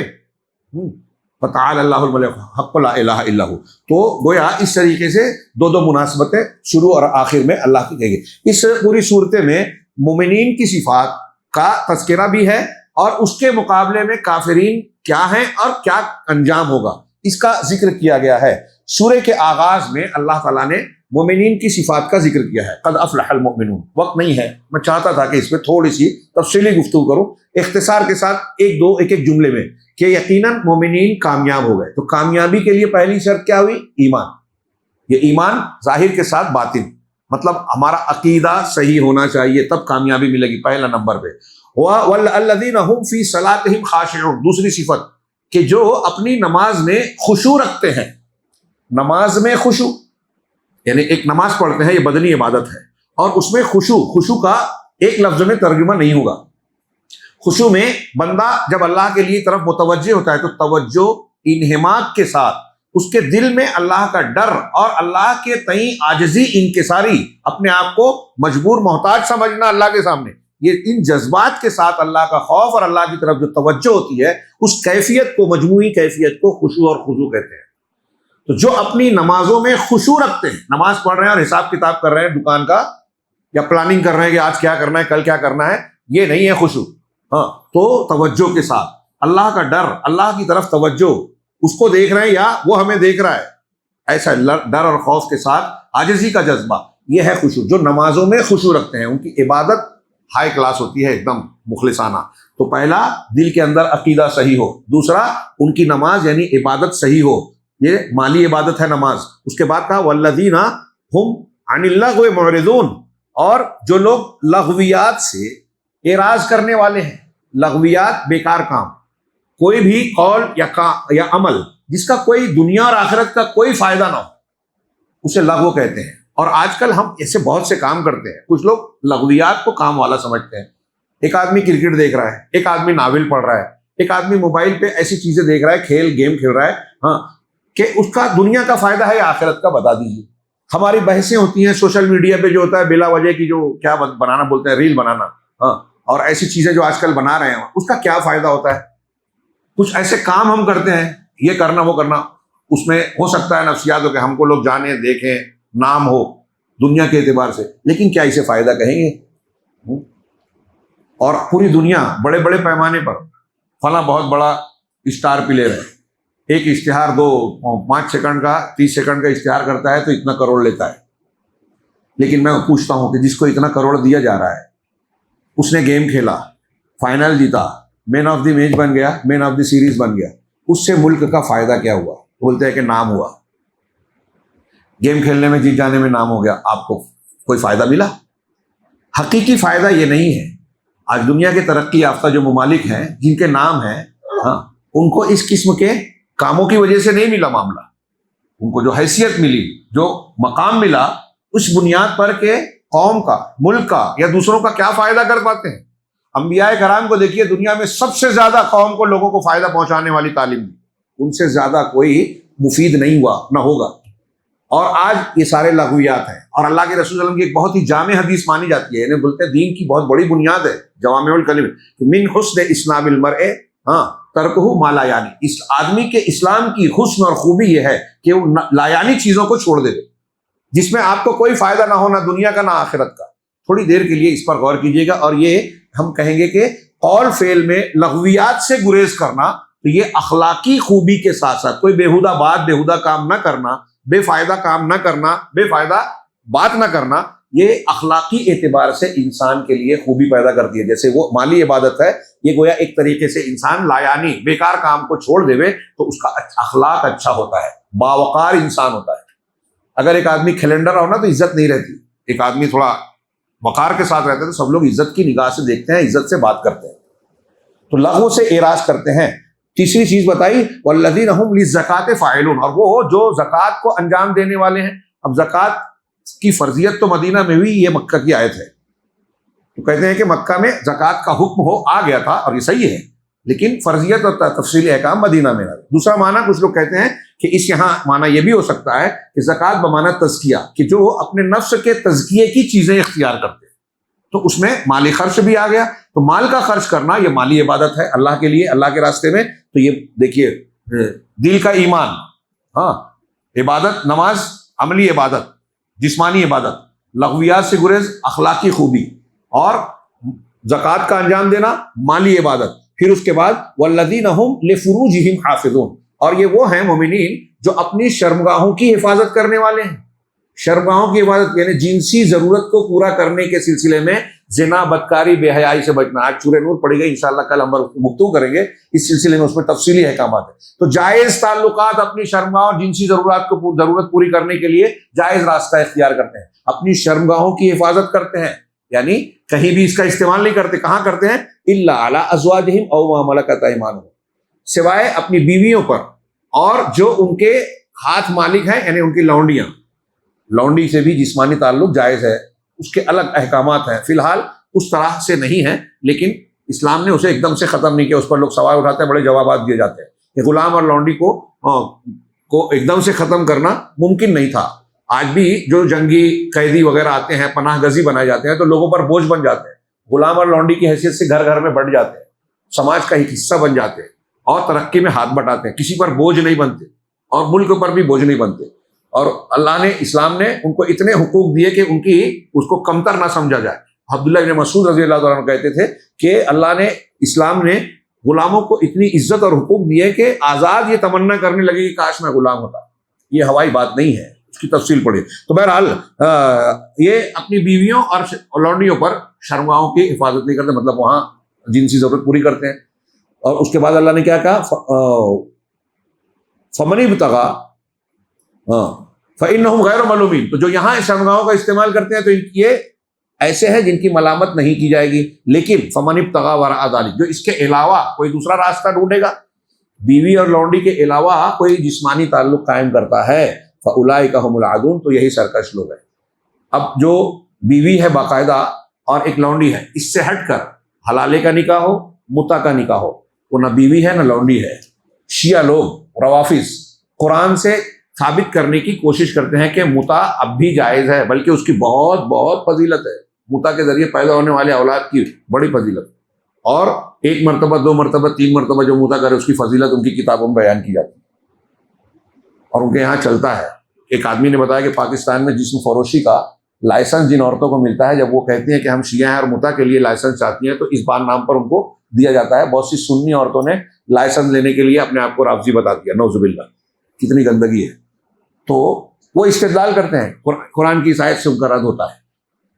فتعال اللہ الملک حق لا الہ الا ہو. تو گویا اس طریقے سے دو مناسبتیں شروع اور آخر میں اللہ کی کہی گئی. اس پوری صورت میں مومنین کی صفات کا تذکرہ بھی ہے, اور اس کے مقابلے میں کافرین کیا ہیں اور کیا انجام ہوگا, اس کا ذکر کیا گیا ہے. سورہ کے آغاز میں اللہ تعالیٰ نے مومنین کی صفات کا ذکر کیا ہے, قد افلح المؤمنون. وقت نہیں ہے, میں چاہتا تھا کہ اس پہ تھوڑی سی تفصیلی گفتگو کروں اختصار کے ساتھ, ایک جملے میں, کہ یقیناً مومنین کامیاب ہو گئے. تو کامیابی کے لیے پہلی شرط کیا ہوئی؟ ایمان. یہ ایمان ظاہر کے ساتھ باطن, مطلب ہمارا عقیدہ صحیح ہونا چاہیے, تب کامیابی ملے گی, پہلا نمبر پہ. والذین هم فی صلاتہم خاشعون, دوسری صفت کہ جو اپنی نماز میں خشوع رکھتے ہیں. نماز میں خشوع یعنی ایک نماز پڑھتے ہیں, یہ بدنی عبادت ہے, اور اس میں خشوع کا ایک لفظ میں ترجمہ نہیں ہوگا. خشوع میں بندہ جب اللہ کے لیے طرف متوجہ ہوتا ہے تو توجہ انہماک کے ساتھ اس کے دل میں اللہ کا ڈر اور اللہ کے تئیں عاجزی, انکساری, اپنے آپ کو مجبور محتاج سمجھنا اللہ کے سامنے, یہ ان جذبات کے ساتھ اللہ کا خوف اور اللہ کی طرف جو توجہ ہوتی ہے, اس کیفیت کو, مجموعی کیفیت کو خشوع اور خضوع کہتے ہیں. تو جو اپنی نمازوں میں خشوع رکھتے ہیں, نماز پڑھ رہے ہیں اور حساب کتاب کر رہے ہیں دکان کا, یا پلاننگ کر رہے ہیں کہ آج کیا کرنا ہے, کل کیا کرنا ہے, یہ نہیں ہے خشوع. ہاں, تو توجہ کے ساتھ اللہ کا ڈر, اللہ کی طرف توجہ, اس کو دیکھ رہے ہیں یا وہ ہمیں دیکھ رہا ہے, ایسا ڈر اور خوف کے ساتھ عاجزی کا جذبہ, یہ ہے خشوع. جو نمازوں میں خشوع رکھتے ہیں ان کی عبادت ہائی کلاس ہوتی ہے, ایک دم مخلصانہ. تو پہلا, دل کے اندر عقیدہ صحیح ہو. دوسرا, ان کی نماز یعنی عبادت صحیح ہو, یہ مالی عبادت ہے نماز. اس کے بعد کہا والذین هم عن اللغو معرضون, اور جو لوگ لغویات سے اعراض کرنے والے ہیں. لغویات بیکار کام, کوئی بھی قول یا عمل جس کا کوئی دنیا اور آخرت کا کوئی فائدہ نہ ہو, اسے لغو کہتے ہیں. اور آج کل ہم ایسے بہت سے کام کرتے ہیں, کچھ لوگ لغویات کو کام والا سمجھتے ہیں. ایک آدمی کرکٹ دیکھ رہا ہے, ایک آدمی ناول پڑھ رہا ہے, ایک آدمی موبائل پہ ایسی چیزیں دیکھ رہا ہے, گیم کھیل رہا ہے, ہاں, کہ اس کا دنیا کا فائدہ ہے یا آخرت کا, بتا دیجیے. ہماری بحثیں ہوتی ہیں سوشل میڈیا پہ, جو ہوتا ہے بلا وجہ کی, جو کیا بنانا بولتے ہیں, ریل بنانا, ہاں, اور ایسی چیزیں جو آج کل بنا رہے ہیں, اس کا کیا فائدہ ہوتا ہے؟ کچھ ایسے کام ہم کرتے ہیں, یہ کرنا وہ کرنا, اس میں ہو سکتا ہے نفسیات ہو کہ ہم کو لوگ جانیں, دیکھیں, نام ہو دنیا کے اعتبار سے, لیکن کیا اسے فائدہ کہیں گے؟ اور پوری دنیا بڑے بڑے پیمانے پر فلاں بہت بڑا اسٹار پلیئر ہے, ایک اشتہار 5 سیکنڈ کا 30 سیکنڈ کا اشتہار کرتا ہے تو اتنا کروڑ لیتا ہے. لیکن میں پوچھتا ہوں کہ جس کو اتنا کروڑ دیا جا رہا ہے, اس نے گیم کھیلا, فائنل جیتا, مین آف دی میچ بن گیا, مین آف دی سیریز بن گیا, اس سے ملک کا فائدہ کیا ہوا؟ بولتے ہیں کہ نام ہوا. گیم کھیلنے میں جیت جانے میں نام ہو گیا, آپ کو کوئی فائدہ ملا؟ حقیقی فائدہ یہ نہیں ہے. آج دنیا کے ترقی یافتہ جو ممالک ہیں, جن کے نام ہیں, ہاں, ان کو اس قسم کے کاموں کی وجہ سے نہیں ملا معاملہ. ان کو جو حیثیت ملی, جو مقام ملا, اس بنیاد پر کہ قوم کا, ملک کا یا دوسروں کا کیا فائدہ کر پاتے ہیں. انبیاء کرام کو دیکھیے, دنیا میں سب سے زیادہ قوم کو, لوگوں کو فائدہ پہنچانے والی تعلیم دی, ان سے زیادہ کوئی مفید نہیں ہوا, نہ ہوگا. اور آج یہ سارے لغویات ہیں. اور اللہ کے رسول صلی اللہ علیہ وسلم کی ایک بہت ہی جامع حدیث مانی جاتی ہے, انہیں بولتے ہیں دین کی بہت بڑی بنیاد ہے, جوامع الکلم, من حسن اسلام المرء ہاں ترکہ ما لا یعنی. اس آدمی کے اسلام کی حسن اور خوبی یہ ہے کہ وہ لا یعنی چیزوں کو چھوڑ دے. جس میں آپ کو کوئی فائدہ نہ ہو، نہ دنیا کا نہ آخرت کا. تھوڑی دیر کے لیے اس پر غور کیجیے گا. اور یہ ہم کہیں گے کہ قول فعل میں لغویات سے گریز کرنا، تو یہ اخلاقی خوبی کے ساتھ ساتھ کوئی بیہودہ بات، بیہودہ کام نہ کرنا، بے فائدہ کام نہ کرنا، بے فائدہ بات نہ کرنا، یہ اخلاقی اعتبار سے انسان کے لیے خوبی پیدا کرتی ہے. جیسے وہ مالی عبادت ہے، یہ گویا ایک طریقے سے انسان لایانی بیکار کام کو چھوڑ دے تو اس کا اخلاق اچھا ہوتا ہے، باوقار انسان ہوتا ہے. اگر ایک آدمی کیلنڈر ہو نا تو عزت نہیں رہتی. ایک آدمی تھوڑا وقار کے ساتھ رہتا ہے تو سب لوگ عزت کی نگاہ سے دیکھتے ہیں، عزت سے بات کرتے ہیں. تو لغو سے اعراض کرتے ہیں. تیسری چیز بتائی والذین هم للزکاۃ فاعلون، اور وہ جو زکوٰۃ کو انجام دینے والے ہیں. اب زکوٰۃ کی فرضیت تو مدینہ میں ہوئی، یہ مکہ کی آیت ہے. تو کہتے ہیں کہ مکہ میں زکوٰۃ کا حکم آ گیا تھا، اور یہ صحیح ہے، لیکن فرضیت اور تفصیلی احکام مدینہ میں. دوسرا معنی کچھ لوگ کہتے ہیں کہ اس یہاں معنی یہ بھی ہو سکتا ہے کہ زکوٰۃ بمعنی تزکیہ، کہ جو اپنے نفس کے تزکیے کی چیزیں اختیار کرتے ہیں، تو اس میں مالی خرچ بھی آ گیا. تو مال کا خرچ کرنا یہ مالی عبادت ہے اللہ کے لیے، اللہ کے راستے میں. تو یہ دیکھیے دل کا ایمان، ہاں، عبادت، نماز عملی عبادت، جسمانی عبادت، لغویات سے گریز اخلاقی خوبی، اور زکوٰۃ کا انجام دینا مالی عبادت. پھر اس کے بعد والذین هم لفروجہم حافظون، اور یہ وہ ہیں مومنین جو اپنی شرمگاہوں کی حفاظت کرنے والے ہیں. شرمگاہوں کی حفاظت یعنی جنسی ضرورت کو پورا کرنے کے سلسلے میں زنا، بدکاری، بے حیائی سے بچنا. آج سورہ نور پڑھی گئی، انشاءاللہ کل ہم گفتگو کریں گے اس سلسلے میں، اس میں تفصیلی احکامات ہیں. تو جائز تعلقات اپنی شرمگاہوں اور جنسی ضرورت پوری کرنے کے لیے جائز راستہ اختیار کرتے ہیں. اپنی شرمگاہوں کی حفاظت کرتے ہیں، یعنی کہیں بھی اس کا استعمال نہیں کرتے. کہاں کرتے ہیں؟ الا علی ازواجہم او ما ملکت ایمانہم، سوائے اپنی بیویوں پر اور جو ان کے ہاتھ مالک ہیں، یعنی ان کی لونڈیاں. لونڈی سے بھی جسمانی تعلق جائز ہے، اس کے الگ احکامات ہیں. فی الحال اس طرح سے نہیں ہیں، لیکن اسلام نے اسے ایک دم سے ختم نہیں کیا. اس پر لوگ سوال اٹھاتے ہیں، بڑے جوابات دیے جاتے ہیں کہ غلام اور لونڈی کو ایک دم سے ختم کرنا ممکن نہیں تھا. آج بھی جو جنگی قیدی وغیرہ آتے ہیں، پناہ گزی بنائے جاتے ہیں، تو لوگوں پر بوجھ بن جاتے ہیں. غلام اور لونڈی کی حیثیت سے گھر گھر میں بڑھ جاتے ہیں، سماج کا ایک حصہ بن جاتے ہیں، اور ترقی میں ہاتھ بٹاتے ہیں. کسی پر بوجھ نہیں بنتے، اور ملک پر بھی بوجھ نہیں بنتے. اور اللہ نے، اسلام نے ان کو اتنے حقوق دیے کہ ان کی اس کو کمتر نہ سمجھا جائے. عبداللہ بن مسعود رضی اللہ عنہ کہتے تھے کہ اللہ نے، اسلام نے غلاموں کو اتنی عزت اور حقوق دیے کہ آزاد یہ تمنا کرنے لگے کہ کاش میں غلام ہوتا. یہ ہوائی بات نہیں ہے، اس کی تفصیل پڑھیے. تو بہرحال یہ اپنی بیویوں اور لونڈیوں پر شرمگاہوں کی حفاظت نہیں کرتے، مطلب وہاں جنسی ضرورت پوری کرتے ہیں. اور اس کے بعد اللہ نے کیا کہا؟ فمن ابتغى فإنهم غیر ملومین. تو جو یہاں شرمگاہوں کا استعمال کرتے ہیں تو یہ ایسے ہیں جن کی ملامت نہیں کی جائے گی. لیکن فمن ابتغى وراء ذلك، جو اس کے علاوہ کوئی دوسرا راستہ ڈھونڈے گا، بیوی اور لونڈی کے علاوہ کوئی جسمانی تعلق قائم کرتا ہے، فاولئک هم العادون، تو یہی سرکش لوگ ہیں. اب جو بیوی ہے باقاعدہ اور ایک لونڈی ہے، اس سے ہٹ کر حلالے کا نکاح ہو، متا کا نکاح ہو، وہ نہ بیوی ہے نہ لونڈی ہے. شیعہ لوگ، روافظ، قرآن سے ثابت کرنے کی کوشش کرتے ہیں کہ متا اب بھی جائز ہے، بلکہ اس کی بہت بہت فضیلت ہے. متا کے ذریعے پیدا ہونے والے اولاد کی بڑی فضیلت، اور ایک مرتبہ، دو مرتبہ، تین مرتبہ جو متا کرے اس کی فضیلت ان کی کتابوں میں بیان کی جاتی ہے، اور ان کے یہاں چلتا ہے. ایک آدمی نے بتایا کہ پاکستان میں جسم فروشی کا لائسنس جن عورتوں کو ملتا ہے، جب وہ کہتی ہیں کہ ہم شیعہ ہیں اور متا کے لیے لائسنس چاہتی ہیں، تو اس بار نام پر ان کو دیا جاتا ہے. بہت سی سنی عورتوں نے لائسنس لینے کے لیے اپنے آپ کو رافضی بتا دیا، نعوذ باللہ. کتنی گندگی ہے. تو وہ استدلال کرتے ہیں، قرآن کی اس آیت سے ان کا رد ہوتا ہے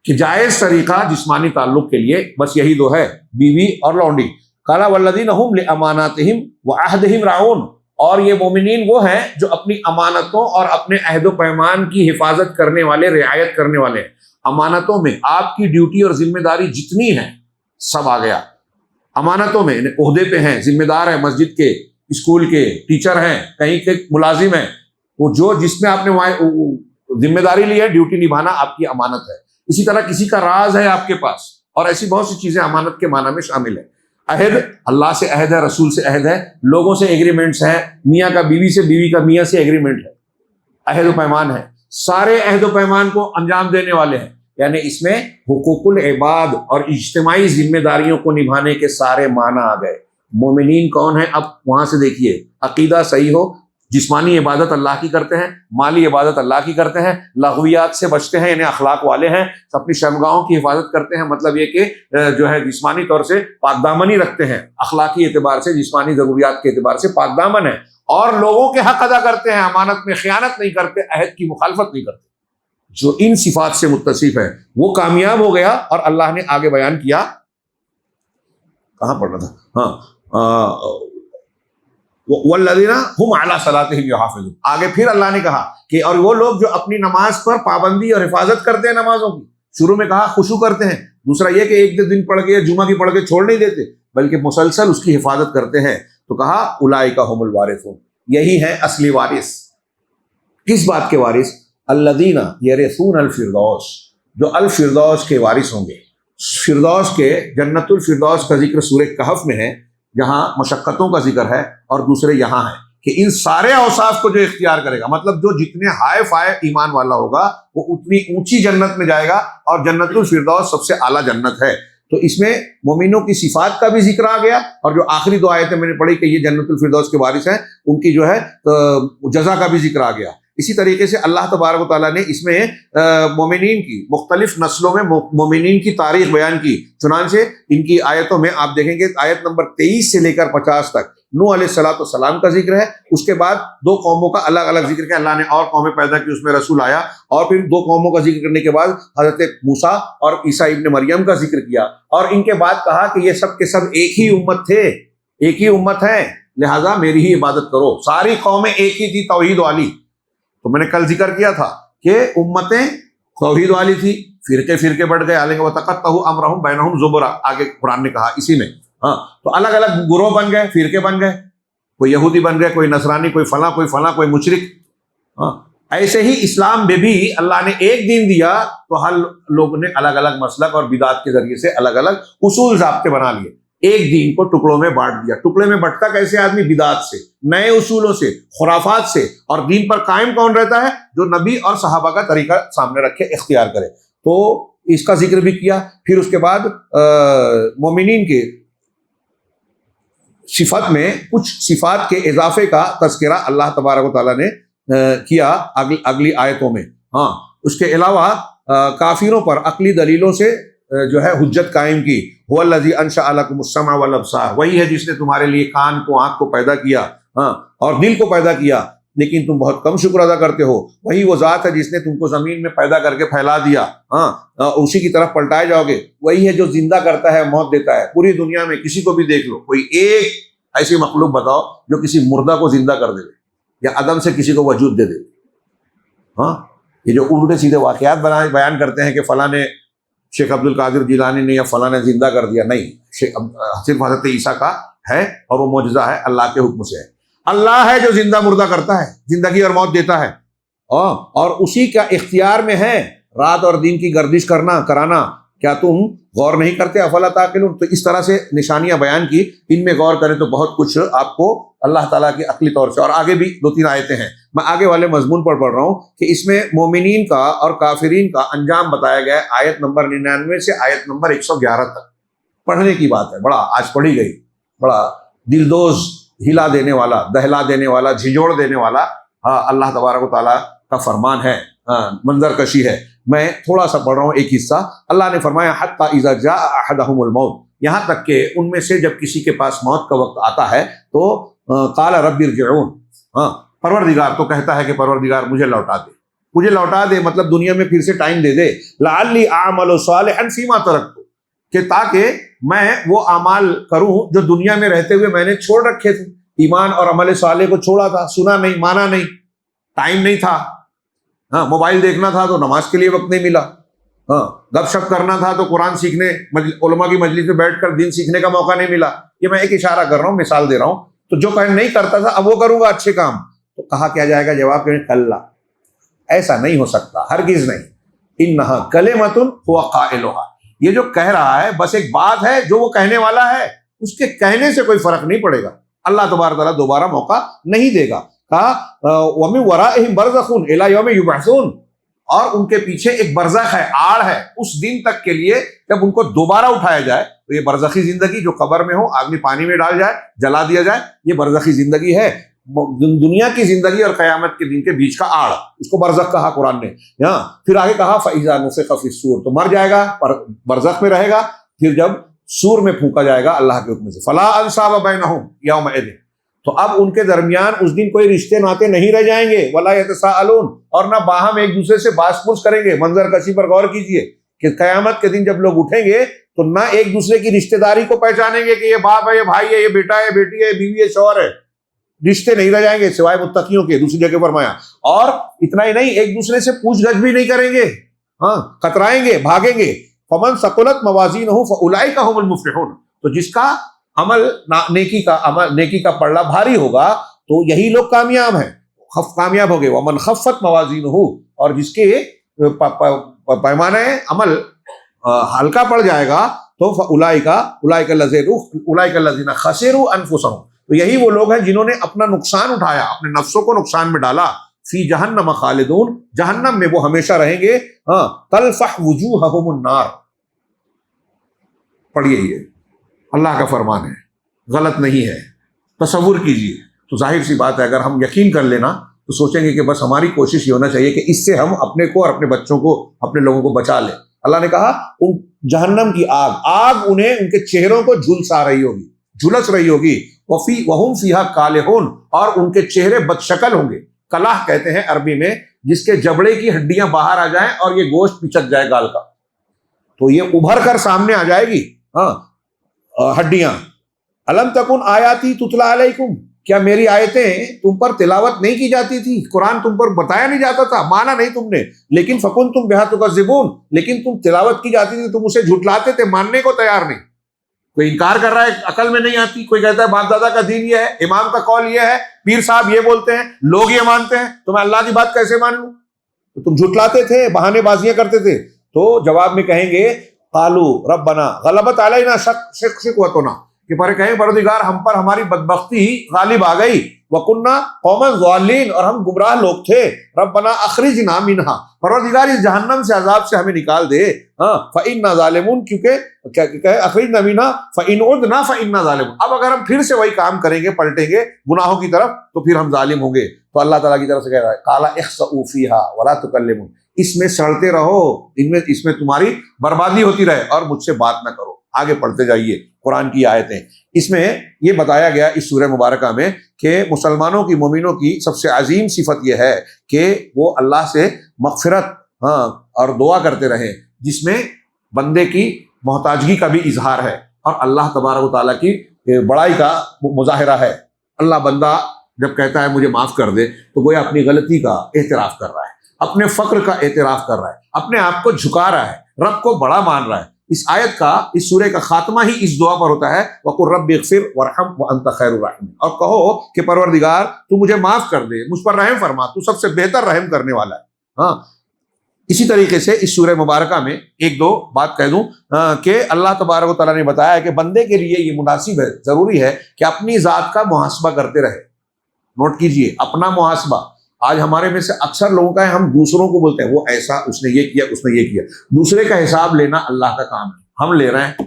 کہ جائز طریقہ جسمانی تعلق کے لیے بس یہی دو ہے، بیوی اور لونڈی. قال والذین هم لاماناتہم وعہدہم راعون، اور یہ مومنین وہ ہیں جو اپنی امانتوں اور اپنے عہد و پیمان کی حفاظت کرنے والے، رعایت کرنے والے ہیں. امانتوں میں آپ کی ڈیوٹی اور ذمہ داری جتنی ہے سب آ گیا. امانتوں میں عہدے پہ ہیں، ذمہ دار ہیں، مسجد کے، اسکول کے ٹیچر ہیں، کہیں کے ملازم ہیں، وہ جو جس میں آپ نے ذمہ داری لی ہے، ڈیوٹی نبھانا آپ کی امانت ہے. اسی طرح کسی کا راز ہے آپ کے پاس، اور ایسی بہت سی چیزیں امانت کے معنی میں شامل ہیں. عہد، اللہ سے عہد ہے، رسول سے عہد ہے، لوگوں سے ایگریمنٹس ہیں، میاں کا بیوی سے، بیوی کا میاں سے ایگریمنٹ ہے، عہد و پیمان ہے. سارے عہد و پیمان کو انجام دینے والے ہیں. یعنی اس میں حقوق العباد اور اجتماعی ذمہ داریوں کو نبھانے کے سارے معنی آ گئے. مومنین کون ہیں؟ اب وہاں سے دیکھیے، عقیدہ صحیح ہو، جسمانی عبادت اللہ کی کرتے ہیں، مالی عبادت اللہ کی کرتے ہیں، لغویات سے بچتے ہیں، یعنی اخلاق والے ہیں، اپنی شرمگاہوں کی حفاظت کرتے ہیں، مطلب یہ کہ جو ہے جسمانی طور سے پاک دامنی رکھتے ہیں، اخلاقی اعتبار سے جسمانی ضروریات کے اعتبار سے پاک دامن ہے، اور لوگوں کے حق ادا کرتے ہیں، امانت میں خیانت نہیں کرتے، عہد کی مخالفت نہیں کرتے۔ جو ان صفات سے متصف ہے وہ کامیاب ہو گیا۔ اور اللہ نے آگے بیان کیا، کہاں پڑھنا تھا، والذین هم علی صلاتهم یحافظون، آگے پھر اللہ نے کہا کہ اور وہ لوگ جو اپنی نماز پر پابندی اور حفاظت کرتے ہیں نمازوں کی، شروع میں کہا خشوع کرتے ہیں، دوسرا یہ کہ ایک دن پڑھ کے جمعہ کی پڑھ کے چھوڑ نہیں دیتے بلکہ مسلسل اس کی حفاظت کرتے ہیں، تو کہا اولئک هم الوارثون، یہی ہیں اصلی وارث۔ کس بات کے وارث؟ الذین یرثون الفردوس، جو الفردوس کے وارث ہوں گے۔ فردوس کے جنت الفردوس کا ذکر سورہ کہف میں ہے، جہاں مشقتوں کا ذکر ہے، اور دوسرے یہاں ہے کہ ان سارے اوصاف کو جو اختیار کرے گا، مطلب جو جتنے ہائے فائے ایمان والا ہوگا وہ اتنی اونچی جنت میں جائے گا، اور جنت الفردوس سب سے اعلیٰ جنت ہے۔ تو اس میں مومنوں کی صفات کا بھی ذکر آ گیا، اور جو آخری دو آیتیں میں نے پڑھی کہ یہ جنت الفردوس کے وارث ہیں، ان کی جو ہے جزا کا بھی ذکر آ گیا۔ اسی طریقے سے اللہ تبارک و تعالیٰ نے اس میں مومنین کی مختلف نسلوں میں مومنین کی تاریخ بیان کی، چنانچہ ان کی آیتوں میں آپ دیکھیں گے آیت نمبر 23 سے لے کر 50 تک نوح علیہ السلام کا ذکر ہے، اس کے بعد دو قوموں کا الگ الگ ذکر کیا، اللہ نے اور قومیں پیدا کی، اس میں رسول آیا، اور پھر دو قوموں کا ذکر کرنے کے بعد حضرت موسیٰ اور عیسیٰ ابن مریم کا ذکر کیا، اور ان کے بعد کہا کہ یہ سب کے سب ایک ہی امت تھے، ایک ہی امت ہے، لہٰذا میری ہی عبادت کرو۔ ساری قومیں ایک ہی تھی، توحید والی۔ تو میں نے کل ذکر کیا تھا کہ امتیں توحید والی تھی، فرقے بڑھ گئے، علیہ وتقطعوا امرهم بینہم زبرا، آگے قرآن نے کہا اسی میں، تو الگ الگ گروہ بن گئے، فرقے بن گئے، کوئی یہودی بن گئے، کوئی نصرانی، کوئی فلاں کوئی مشرک۔ ایسے ہی اسلام میں بھی اللہ نے ایک دین دیا تو ہر لوگوں نے الگ الگ مسلک اور بدعت کے ذریعے سے الگ الگ اصول ضابطے بنا لیے، ایک دین کو ٹکڑوں میں بانٹ دیا۔ ٹکڑے میں بٹتا کیسے آدمی؟ بدعت سے، نئے اصولوں سے، خرافات سے، اور دین پر قائم کون رہتا ہے؟ جو نبی اور صحابہ کا طریقہ سامنے رکھے، اختیار کرے۔ تو اس کا ذکر بھی کیا۔ پھر اس کے بعد مومنین کے صفت میں کچھ صفات کے اضافے کا تذکرہ اللہ تبارک و تعالیٰ نے کیا اگلی آیتوں میں۔ اس کے علاوہ کافروں پر عقلی دلیلوں سے جو ہے حجت قائم کی۔ هو الذی انشأ لکم السمع والابصار، وہی ہے جس نے تمہارے لیے کان کو، آنکھ کو پیدا کیا، اور دل کو پیدا کیا، لیکن تم بہت کم شکر ادا کرتے ہو۔ وہی وہ ذات ہے جس نے تم کو زمین میں پیدا کر کے پھیلا دیا، اسی کی طرف پلٹائے جاؤ گے۔ وہی ہے جو زندہ کرتا ہے، موت دیتا ہے۔ پوری دنیا میں کسی کو بھی دیکھ لو، کوئی ایک ایسی مخلوق بتاؤ جو کسی مردہ کو زندہ کر دے یا عدم سے کسی کو وجود دے دے۔ یہ جو الٹے سیدھے واقعات بیان کرتے ہیں کہ فلاں نے، شیخ عبد القادر جیلانی نے یا فلاں نے زندہ کر دیا، نہیں، صرف حضرت عیسیٰ کا ہے، اور وہ معجزہ ہے، اللہ کے حکم سے ہے۔ اللہ ہے جو زندہ مردہ کرتا ہے، زندگی اور موت دیتا ہے، اور اسی کا اختیار میں ہے رات اور دن کی گردش کرانا۔ کیا تم غور نہیں کرتے؟ افلا تعقلون۔ تو اس طرح سے نشانیاں بیان کی، ان میں غور کریں تو بہت کچھ آپ کو اللہ تعالیٰ کی عقلی طور سے، اور آگے بھی 2-3 آیتیں ہیں، میں آگے والے مضمون پر پڑھ رہا ہوں کہ اس میں مومنین کا اور کافرین کا انجام بتایا گیا ہے، آیت نمبر 99 سے آیت نمبر 111 تک۔ پڑھنے کی بات ہے، بڑا آج پڑھی گئی، بڑا دلدوز، ہلا دینے والا، دہلا دینے والا، جھنجھوڑ دینے والا اللہ تبارک و تعالیٰ کا فرمان ہے، منظر کشی ہے۔ میں تھوڑا سا پڑھ رہا ہوں ایک حصہ۔ اللہ نے فرمایا حتی اذا جاء احدهم الموت، یہاں تک کہ ان میں سے جب کسی کے پاس موت کا وقت آتا ہے تو قال رب ارجعون، پروردگار تو کہتا ہے کہ پروردگار مجھے لوٹا دے، مطلب دنیا میں پھر سے ٹائم دے دے، لعلی اعمل صالحا فیما ترکت، کہ تاکہ میں وہ اعمال کروں جو دنیا میں رہتے ہوئے میں نے چھوڑ رکھے تھے۔ ایمان اور عمل صالح کو چھوڑا تھا، سنا نہیں، مانا نہیں، ٹائم نہیں تھا، موبائل دیکھنا تھا تو نماز کے لیے وقت نہیں ملا، گپ شپ کرنا تھا تو قرآن سیکھنے، علماء کی مجلس میں بیٹھ کر دین سیکھنے کا موقع نہیں ملا۔ یہ میں ایک اشارہ کر رہا ہوں، مثال دے رہا ہوں۔ تو جو کہیں نہیں کرتا تھا اب وہ کروں گا اچھے کام، تو کہا کیا جائے گا؟ جواب کہ کلا، ایسا نہیں ہو سکتا، ہرگز نہیں۔ انہا کلمۃ هو قائلھا، یہ جو کہہ رہا ہے بس ایک بات ہے جو وہ کہنے والا ہے، اس کے کہنے سے کوئی فرق نہیں پڑے گا، اللہ تبارک تعالیٰ دوبارہ موقع نہیں دے گا۔ کہا وَمِن وَرَائِهِمْ بَرْزَخٌ إِلَىٰ يَوْمِ يُبْعَثُونَ، اور ان کے پیچھے ایک برزخ ہے، آڑ ہے، اس دن تک کے لیے جب ان کو دوبارہ اٹھایا جائے۔ تو یہ برزخی زندگی جو قبر میں ہو، آدمی پانی میں ڈال جائے، جلا دیا جائے، یہ برزخی زندگی ہے۔ دنیا کی زندگی اور قیامت کے دن کے بیچ کا آڑ، اس کو برزخ کہا قرآن نے. پھر آگے کہا فَإِذَا نُفِخَ فِي الصُّورِ، تو مر جائے گا، برزخ میں رہے گا. پھر جب سور میں پھونکا جائے گا اللہ کے حکم سے، فَلَا أَنْسَابَ بَيْنَهُمْ يَوْمَئِذٍ، تو اب ان کے درمیان اس دن کوئی رشتے ناطے نہیں رہ جائیں گے. وَلَا يَتَسَاءَلُونَ، اور نہ باہم ایک دوسرے سے باس پوچھ کریں گے. منظر کشی پر غور کیجئے کہ قیامت کے دن جب لوگ اٹھیں گے تو نہ ایک دوسرے کی رشتہ داری کو پہچانیں گے کہ یہ باپ ہے، یہ بھائی ہے، یہ بیٹا ہے، بیٹی ہے، بیوی ہے، شوہر ہے. رشتے نہیں رہ جائیں گے سوائے متقیوں کے. دوسری جگہ فرمایا، اور اتنا ہی نہیں، ایک دوسرے سے پوچھ گچھ بھی نہیں کریں گے، کترائیں گے، بھاگیں گے. فمن ثقلت موازینہ فاولئک هم المفلحون، تو جس کا عمل نیکی کا پلڑا بھاری ہوگا تو یہی لوگ کامیاب ہیں، کامیاب ہو گئے. ومن خفت موازینہ، اور جس کے پیمانہ عمل ہلکا پڑ جائے گا تو اولئک الذین خسروا انفسهم، تو یہی وہ لوگ ہیں جنہوں نے اپنا نقصان اٹھایا، اپنے نفسوں کو نقصان میں ڈالا. فی جہنم خالدون، جہنم میں وہ ہمیشہ رہیں گے. تلفح وجوہہم النار، پڑھیے یہ اللہ کا فرمان ہے، غلط نہیں ہے. تصور کیجئے، تو ظاہر سی بات ہے اگر ہم یقین کر لینا تو سوچیں گے کہ بس ہماری کوشش یہ ہونا چاہیے کہ اس سے ہم اپنے کو اور اپنے بچوں کو، اپنے لوگوں کو بچا لیں. اللہ نے کہا ان جہنم کی آگ انہیں ان کے چہروں کو جھلسا رہی ہوگی، جھلس رہی ہوگی. وَهُمْ فِيهَا كَالِحُونَ، اور ان کے چہرے بد شکل ہوں گے. کلح کہتے ہیں عربی میں جس کے جبڑے کی ہڈیاں باہر آ جائیں اور یہ گوشت پچک جائے گال کا، تو یہ ابھر کر سامنے آ جائے گی ہڈیاں. الم تکن آیاتی تتلا علیکم، کیا میری آیتیں تم پر تلاوت نہیں کی جاتی تھی؟ قرآن تم پر بتایا نہیں جاتا تھا، مانا نہیں تم نے. لیکن فکن تم بہا تکذبون، لیکن تم تلاوت کی جاتی تھی، تم اسے جھٹلاتے تھے، ماننے کو تیار نہیں. کوئی انکار کر رہا ہے عقل میں نہیں آتی، کوئی کہتا ہے باپ دادا کا دین یہ ہے، امام کا قول یہ ہے، پیر صاحب یہ بولتے ہیں، لوگ یہ مانتے ہیں، تو میں اللہ کی بات کیسے مان لوں؟ تو تم جھٹلاتے تھے، بہانے بازیاں کرتے تھے. تو جواب میں کہیں گے قالوا ربنا غلبت علینا شقوتنا، کہ پر کہیں پروردگار ہم پر ہماری بدبختی غالب آ گئی. وَكُنَّا قَوْمًا ضَالِّينَ، اور ہم گمراہ لوگ تھے. ربنا اخرجنا منها، پروردگار اس جہنم سے، عذاب سے ہمیں نکال دے. فَإِنَّا ظَالِمُونَ، کیونکہ اخرجنا منها فَإِنْ عُدْنَا فَإِنَّا ظَالِمُونَ، اب اگر ہم پھر سے وہی کام کریں گے، پلٹیں گے گناہوں کی طرف، تو پھر ہم ظالم ہوں گے. تو اللہ تعالیٰ کی طرف سے کہہ رہا ہے قَالَ اخْسَئُوا فِيهَا وَلَا تُكَلِّمُونَ، اس میں سڑتے رہو، اس میں تمہاری بربادی ہوتی رہے اور مجھ سے بات نہ کرو. آگے پڑھتے جائیے قرآن کی آیتیں. اس میں یہ بتایا گیا اس سورہ مبارکہ میں کہ مسلمانوں کی، مومنوں کی سب سے عظیم صفت یہ ہے کہ وہ اللہ سے مغفرت اور دعا کرتے رہیں، جس میں بندے کی محتاجگی کا بھی اظہار ہے اور اللہ تبارک و تعالیٰ کی بڑائی کا مظاہرہ ہے. اللہ بندہ جب کہتا ہے مجھے معاف کر دے تو گویا اپنی غلطی کا اعتراف کر رہا ہے، اپنے فقر کا اعتراف کر رہا ہے، اپنے آپ کو جھکا رہا ہے، رب کو بڑا مان رہا ہے. اس آیت کا، اس سورہ کا خاتمہ ہی اس دعا پر ہوتا ہے وَقُلْ رَبِّ اغْفِرْ وَارْحَمْ وَأَنْتَ خَيْرُ الرَّاحِمِينَ، اور کہو کہ پروردگار تو مجھے معاف کر دے، مجھ پر رحم فرما، تو سب سے بہتر رحم کرنے والا ہے. اسی طریقے سے اس سورہ مبارکہ میں ایک دو بات کہہ دوں کہ اللہ تبارک و تعالیٰ نے بتایا ہے کہ بندے کے لیے یہ مناسب ہے، ضروری ہے کہ اپنی ذات کا محاسبہ کرتے رہے. نوٹ کیجئے، اپنا محاسبہ. آج ہمارے میں سے اکثر لوگوں کا ہے، ہم دوسروں کو بولتے ہیں وہ ایسا، اس نے یہ کیا، اس نے یہ کیا. دوسرے کا حساب لینا اللہ کا کام ہے، ہم لے رہے ہیں.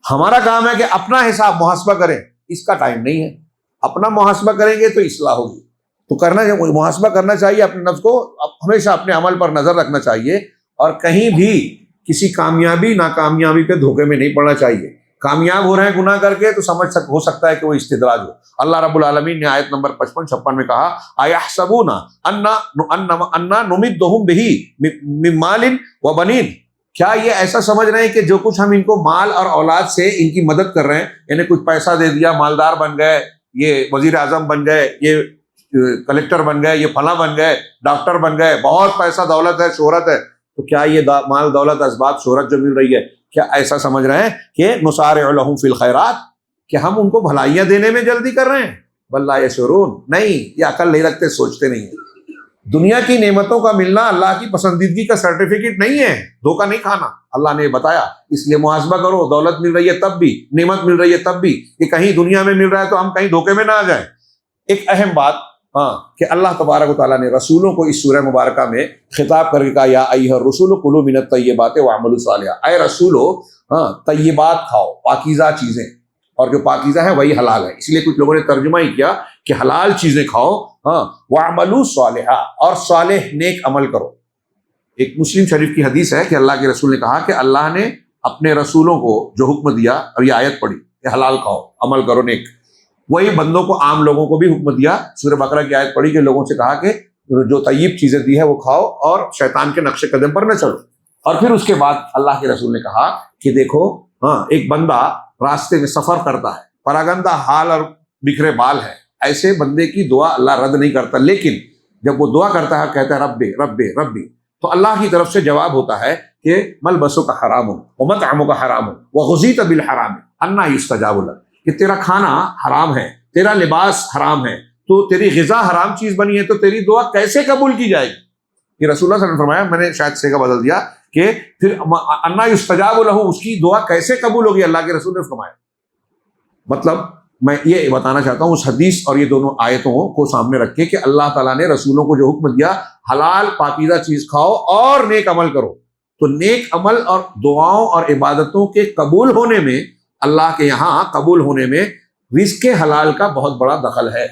ہمارا کام ہے کہ اپنا حساب محاسبہ کریں، اس کا ٹائم نہیں ہے. اپنا محاسبہ کریں گے تو اصلاح ہوگی. تو محاسبہ کرنا چاہیے اپنے نفس کو، ہمیشہ اپنے عمل پر نظر رکھنا چاہیے اور کہیں بھی کسی کامیابی ناکامیابی پہ دھوکے میں نہیں پڑنا چاہیے. کامیاب ہو رہے ہیں گناہ کر کے تو ہو سکتا ہے کہ وہ استدراج ہو. اللہ رب العالمین نے آیت نمبر 55-56 میں کہا اَيَحْسَبُونَ أَنَّا نُمِدُّهُم بِهِ مِن مَالٍ وَبَنِينَ، کیا یہ ایسا سمجھ رہے ہیں کہ جو کچھ ہم ان کو مال اور اولاد سے ان کی مدد کر رہے ہیں، یعنی کچھ پیسہ دے دیا، مالدار بن گئے، یہ وزیر اعظم بن گئے، یہ کلیکٹر بن گئے، یہ فلاں بن گئے، ڈاکٹر بن گئے، بہت پیسہ دولت ہے، شہرت ہے، تو کیا یہ مال دولت اسباب شہرت جو مل رہی ہے، کیا ایسا سمجھ رہے ہیں کہ نسارع لہم فی الخیرات، کہ ہم ان کو بھلائیاں دینے میں جلدی کر رہے ہیں؟ بل لا یشعرون، نہیں، یہ عقل نہیں رکھتے، سوچتے نہیں ہیں. دنیا کی نعمتوں کا ملنا اللہ کی پسندیدگی کا سرٹیفکیٹ نہیں ہے، دھوکہ نہیں کھانا. اللہ نے بتایا اس لیے محاسبہ کرو، دولت مل رہی ہے تب بھی، نعمت مل رہی ہے تب بھی، کہ کہیں دنیا میں مل رہا ہے تو ہم کہیں دھوکے میں نہ آ جائیں. ایک اہم بات کہ اللہ تبارک و تعالیٰ نے رسولوں کو اس سورہ مبارکہ میں خطاب کر کے کہا یا ایھا الرسول کلوا من الطیبات واعملوا صالحا، اے رسولو طیبات کھاؤ، پاکیزہ چیزیں، اور جو پاکیزہ ہے وہی حلال ہے. اس لیے کچھ لوگوں نے ترجمہ ہی کیا کہ حلال چیزیں کھاؤ، ہاں، وَاعْمَلُوا صَالِحًا، اور صالح نیک عمل کرو۔ ایک مسلم شریف کی حدیث ہے کہ اللہ کے رسول نے کہا کہ اللہ نے اپنے رسولوں کو جو حکم دیا، اور یہ آیت پڑھی کہ حلال کھاؤ، عمل کرو نیک، وہی بندوں کو، عام لوگوں کو بھی حکم دیا۔ سورہ بقرہ کی آیت پڑھی کہ لوگوں سے کہا کہ جو طیب چیزیں دی ہے وہ کھاؤ اور شیطان کے نقش قدم پر نہ چلو۔ اور پھر اس کے بعد اللہ کے رسول نے کہا کہ دیکھو، ہاں، ایک بندہ راستے میں سفر کرتا ہے، پراگندہ حال اور بکھرے بال ہے، ایسے بندے کی دعا اللہ رد نہیں کرتا، لیکن جب وہ دعا کرتا ہے، کہتا ہے ربی ربی ربی، تو اللہ کی طرف سے جواب ہوتا ہے کہ ملبسوں کا حرام ہو ومطعموں کا حرام ہو وغزیت بالحرام انا یستجاب لک، کہ تیرا کھانا حرام ہے، تیرا لباس حرام ہے، تو تیری غذا حرام چیز بنی ہے، تو تیری دعا کیسے قبول کی جائے گی؟ کہ رسول اللہ صلی اللہ علیہ وسلم نے فرمایا، میں نے شاید سیگا بدل دیا کہ پھر انا یستجاب لہ، اس کی دعا کیسے قبول ہوگی؟ اللہ کے رسول نے فرمایا۔ مطلب میں یہ بتانا چاہتا ہوں اس حدیث اور یہ دونوں آیتوں کو سامنے رکھ کے کہ اللہ تعالیٰ نے رسولوں کو جو حکم دیا حلال پاکیزہ چیز کھاؤ اور نیک عمل کرو، تو نیک عمل اور دعاؤں اور عبادتوں کے قبول ہونے میں، اللہ کے یہاں قبول ہونے میں رزق حلال کا بہت بڑا دخل ہے۔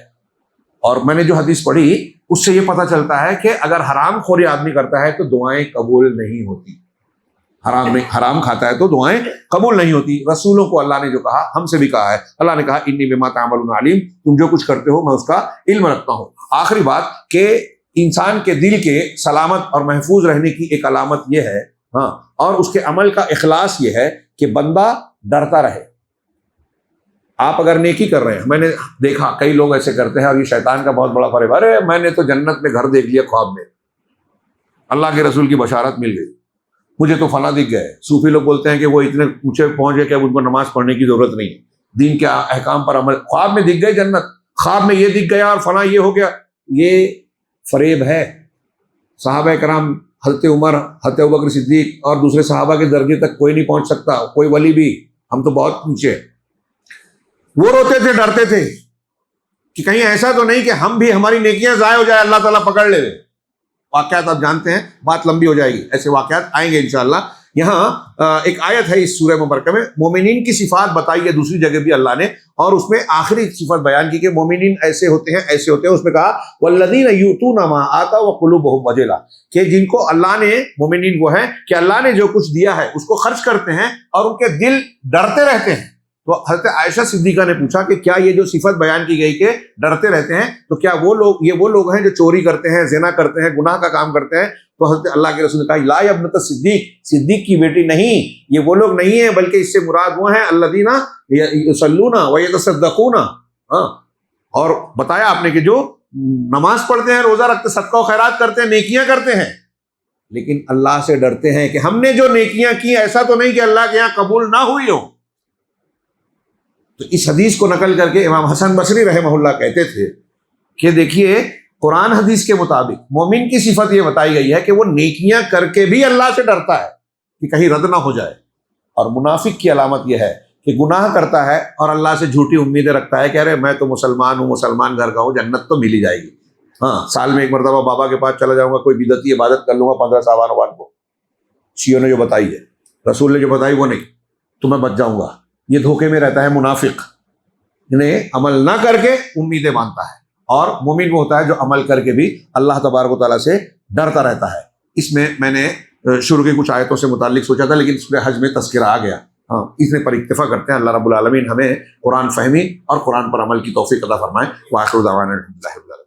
اور میں نے جو حدیث پڑھی اس سے یہ پتہ چلتا ہے کہ اگر حرام خوری آدمی کرتا ہے تو دعائیں قبول نہیں ہوتی، حرام کھاتا ہے تو دعائیں قبول نہیں ہوتی۔ رسولوں کو اللہ نے جو کہا، ہم سے بھی کہا ہے، اللہ نے کہا انی بما تعملون علیم، تم جو کچھ کرتے ہو میں اس کا علم رکھتا ہوں۔ آخری بات کہ انسان کے دل کے سلامت اور محفوظ رہنے کی ایک علامت یہ ہے، ہاں، اور اس کے عمل کا اخلاص یہ ہے کہ بندہ ڈرتا رہے۔ آپ اگر نیکی کر رہے ہیں، میں نے دیکھا کئی لوگ ایسے کرتے ہیں اور یہ شیطان کا بہت بڑا فریب، ارے میں نے تو جنت میں گھر دیکھ لیا خواب میں، اللہ کے رسول کی بشارت مل گئی، مجھے تو فلاں دکھ گئے۔ صوفی لوگ بولتے ہیں کہ وہ اتنے اونچے پہنچ گئے کہ اب ان کو نماز پڑھنے کی ضرورت نہیں، دین کے احکام پر عمل، خواب میں دکھ گئی جنت، خواب میں یہ دکھ گیا اور فلاں یہ ہو گیا۔ یہ فریب ہے۔ صحابہ کرام، حضرت عمر، حضرت ابوبکر صدیق اور دوسرے صحابہ کے درجے تک کوئی نہیں پہنچ سکتا، کوئی ولی بھی، ہم تو بہت نیچے۔ وہ روتے تھے، ڈرتے تھے کہ کہیں ایسا تو نہیں کہ ہم بھی، ہماری نیکیاں ضائع ہو جائے، اللہ تعالیٰ پکڑ لے۔ واقعات آپ جانتے ہیں، بات لمبی ہو جائے گی، ایسے واقعات آئیں گے انشاءاللہ۔ یہاں ایک آیت ہے اس سورہ مبارکہ میں، مومنین کی صفات بتائی ہے دوسری جگہ بھی اللہ نے، اور اس میں آخری صفت بیان کی کہ مومنین ایسے ہوتے ہیں، ایسے ہوتے ہیں۔ اس میں کہا والذین یؤتون ما آتوا وقلوبهم وجلہ، کہ جن کو اللہ نے، مومنین وہ ہیں کہ اللہ نے جو کچھ دیا ہے اس کو خرچ کرتے ہیں اور ان کے دل ڈرتے رہتے ہیں۔ تو حضرت عائشہ صدیقہ نے پوچھا کہ کیا یہ جو صفت بیان کی گئی کہ ڈرتے رہتے ہیں، تو کیا یہ وہ لوگ ہیں جو چوری کرتے ہیں، زنا کرتے ہیں، گناہ کا کام کرتے ہیں؟ تو حضرت اللہ کے رسول نے کہا لا یا ابنۃ صدیق، صدیق کی بیٹی نہیں، یہ وہ لوگ نہیں ہیں، بلکہ اس سے مراد وہ ہیں الذین یصلون ویتصدقون، ہاں، اور بتایا آپ نے کہ جو نماز پڑھتے ہیں، روزہ رکھتے، صدقہ و خیرات کرتے ہیں، نیکیاں کرتے ہیں، لیکن اللہ سے ڈرتے ہیں کہ ہم نے جو نیکیاں کی ایسا تو نہیں کہ اللہ کے یہاں قبول نہ ہوئی ہو۔ تو اس حدیث کو نقل کر کے امام حسن بصری رحمہ اللہ کہتے تھے کہ دیکھیے قرآن حدیث کے مطابق مومن کی صفت یہ بتائی گئی ہے کہ وہ نیکیاں کر کے بھی اللہ سے ڈرتا ہے کہ کہیں رد نہ ہو جائے، اور منافق کی علامت یہ ہے کہ گناہ کرتا ہے اور اللہ سے جھوٹی امیدیں رکھتا ہے کہ ارے میں تو مسلمان ہوں، مسلمان گھر کا ہوں، جنت تو مل ہی جائے گی، ہاں، سال میں ایک مرتبہ بابا کے پاس چلا جاؤں گا، کوئی بدعتی عبادت کر لوں گا 15 ساون وان کو، شیعوں نے جو بتائی ہے، رسول نے جو بتائی وہ نہیں، تو میں بچ جاؤں گا۔ یہ دھوکے میں رہتا ہے منافق، انہیں عمل نہ کر کے امیدیں باندھتا ہے، اور مومن وہ ہوتا ہے جو عمل کر کے بھی اللہ تبارک و تعالیٰ سے ڈرتا رہتا ہے۔ اس میں نے شروع کی کچھ آیتوں سے متعلق سوچا تھا، لیکن سورہ حج میں تذکرہ آ گیا، ہاں، اس میں پر اکتفا کرتے ہیں۔ اللہ رب العالمین ہمیں قرآن فہمی اور قرآن پر عمل کی توفیق عطا فرمائے۔ وآخر دعوانا الحمدللہ۔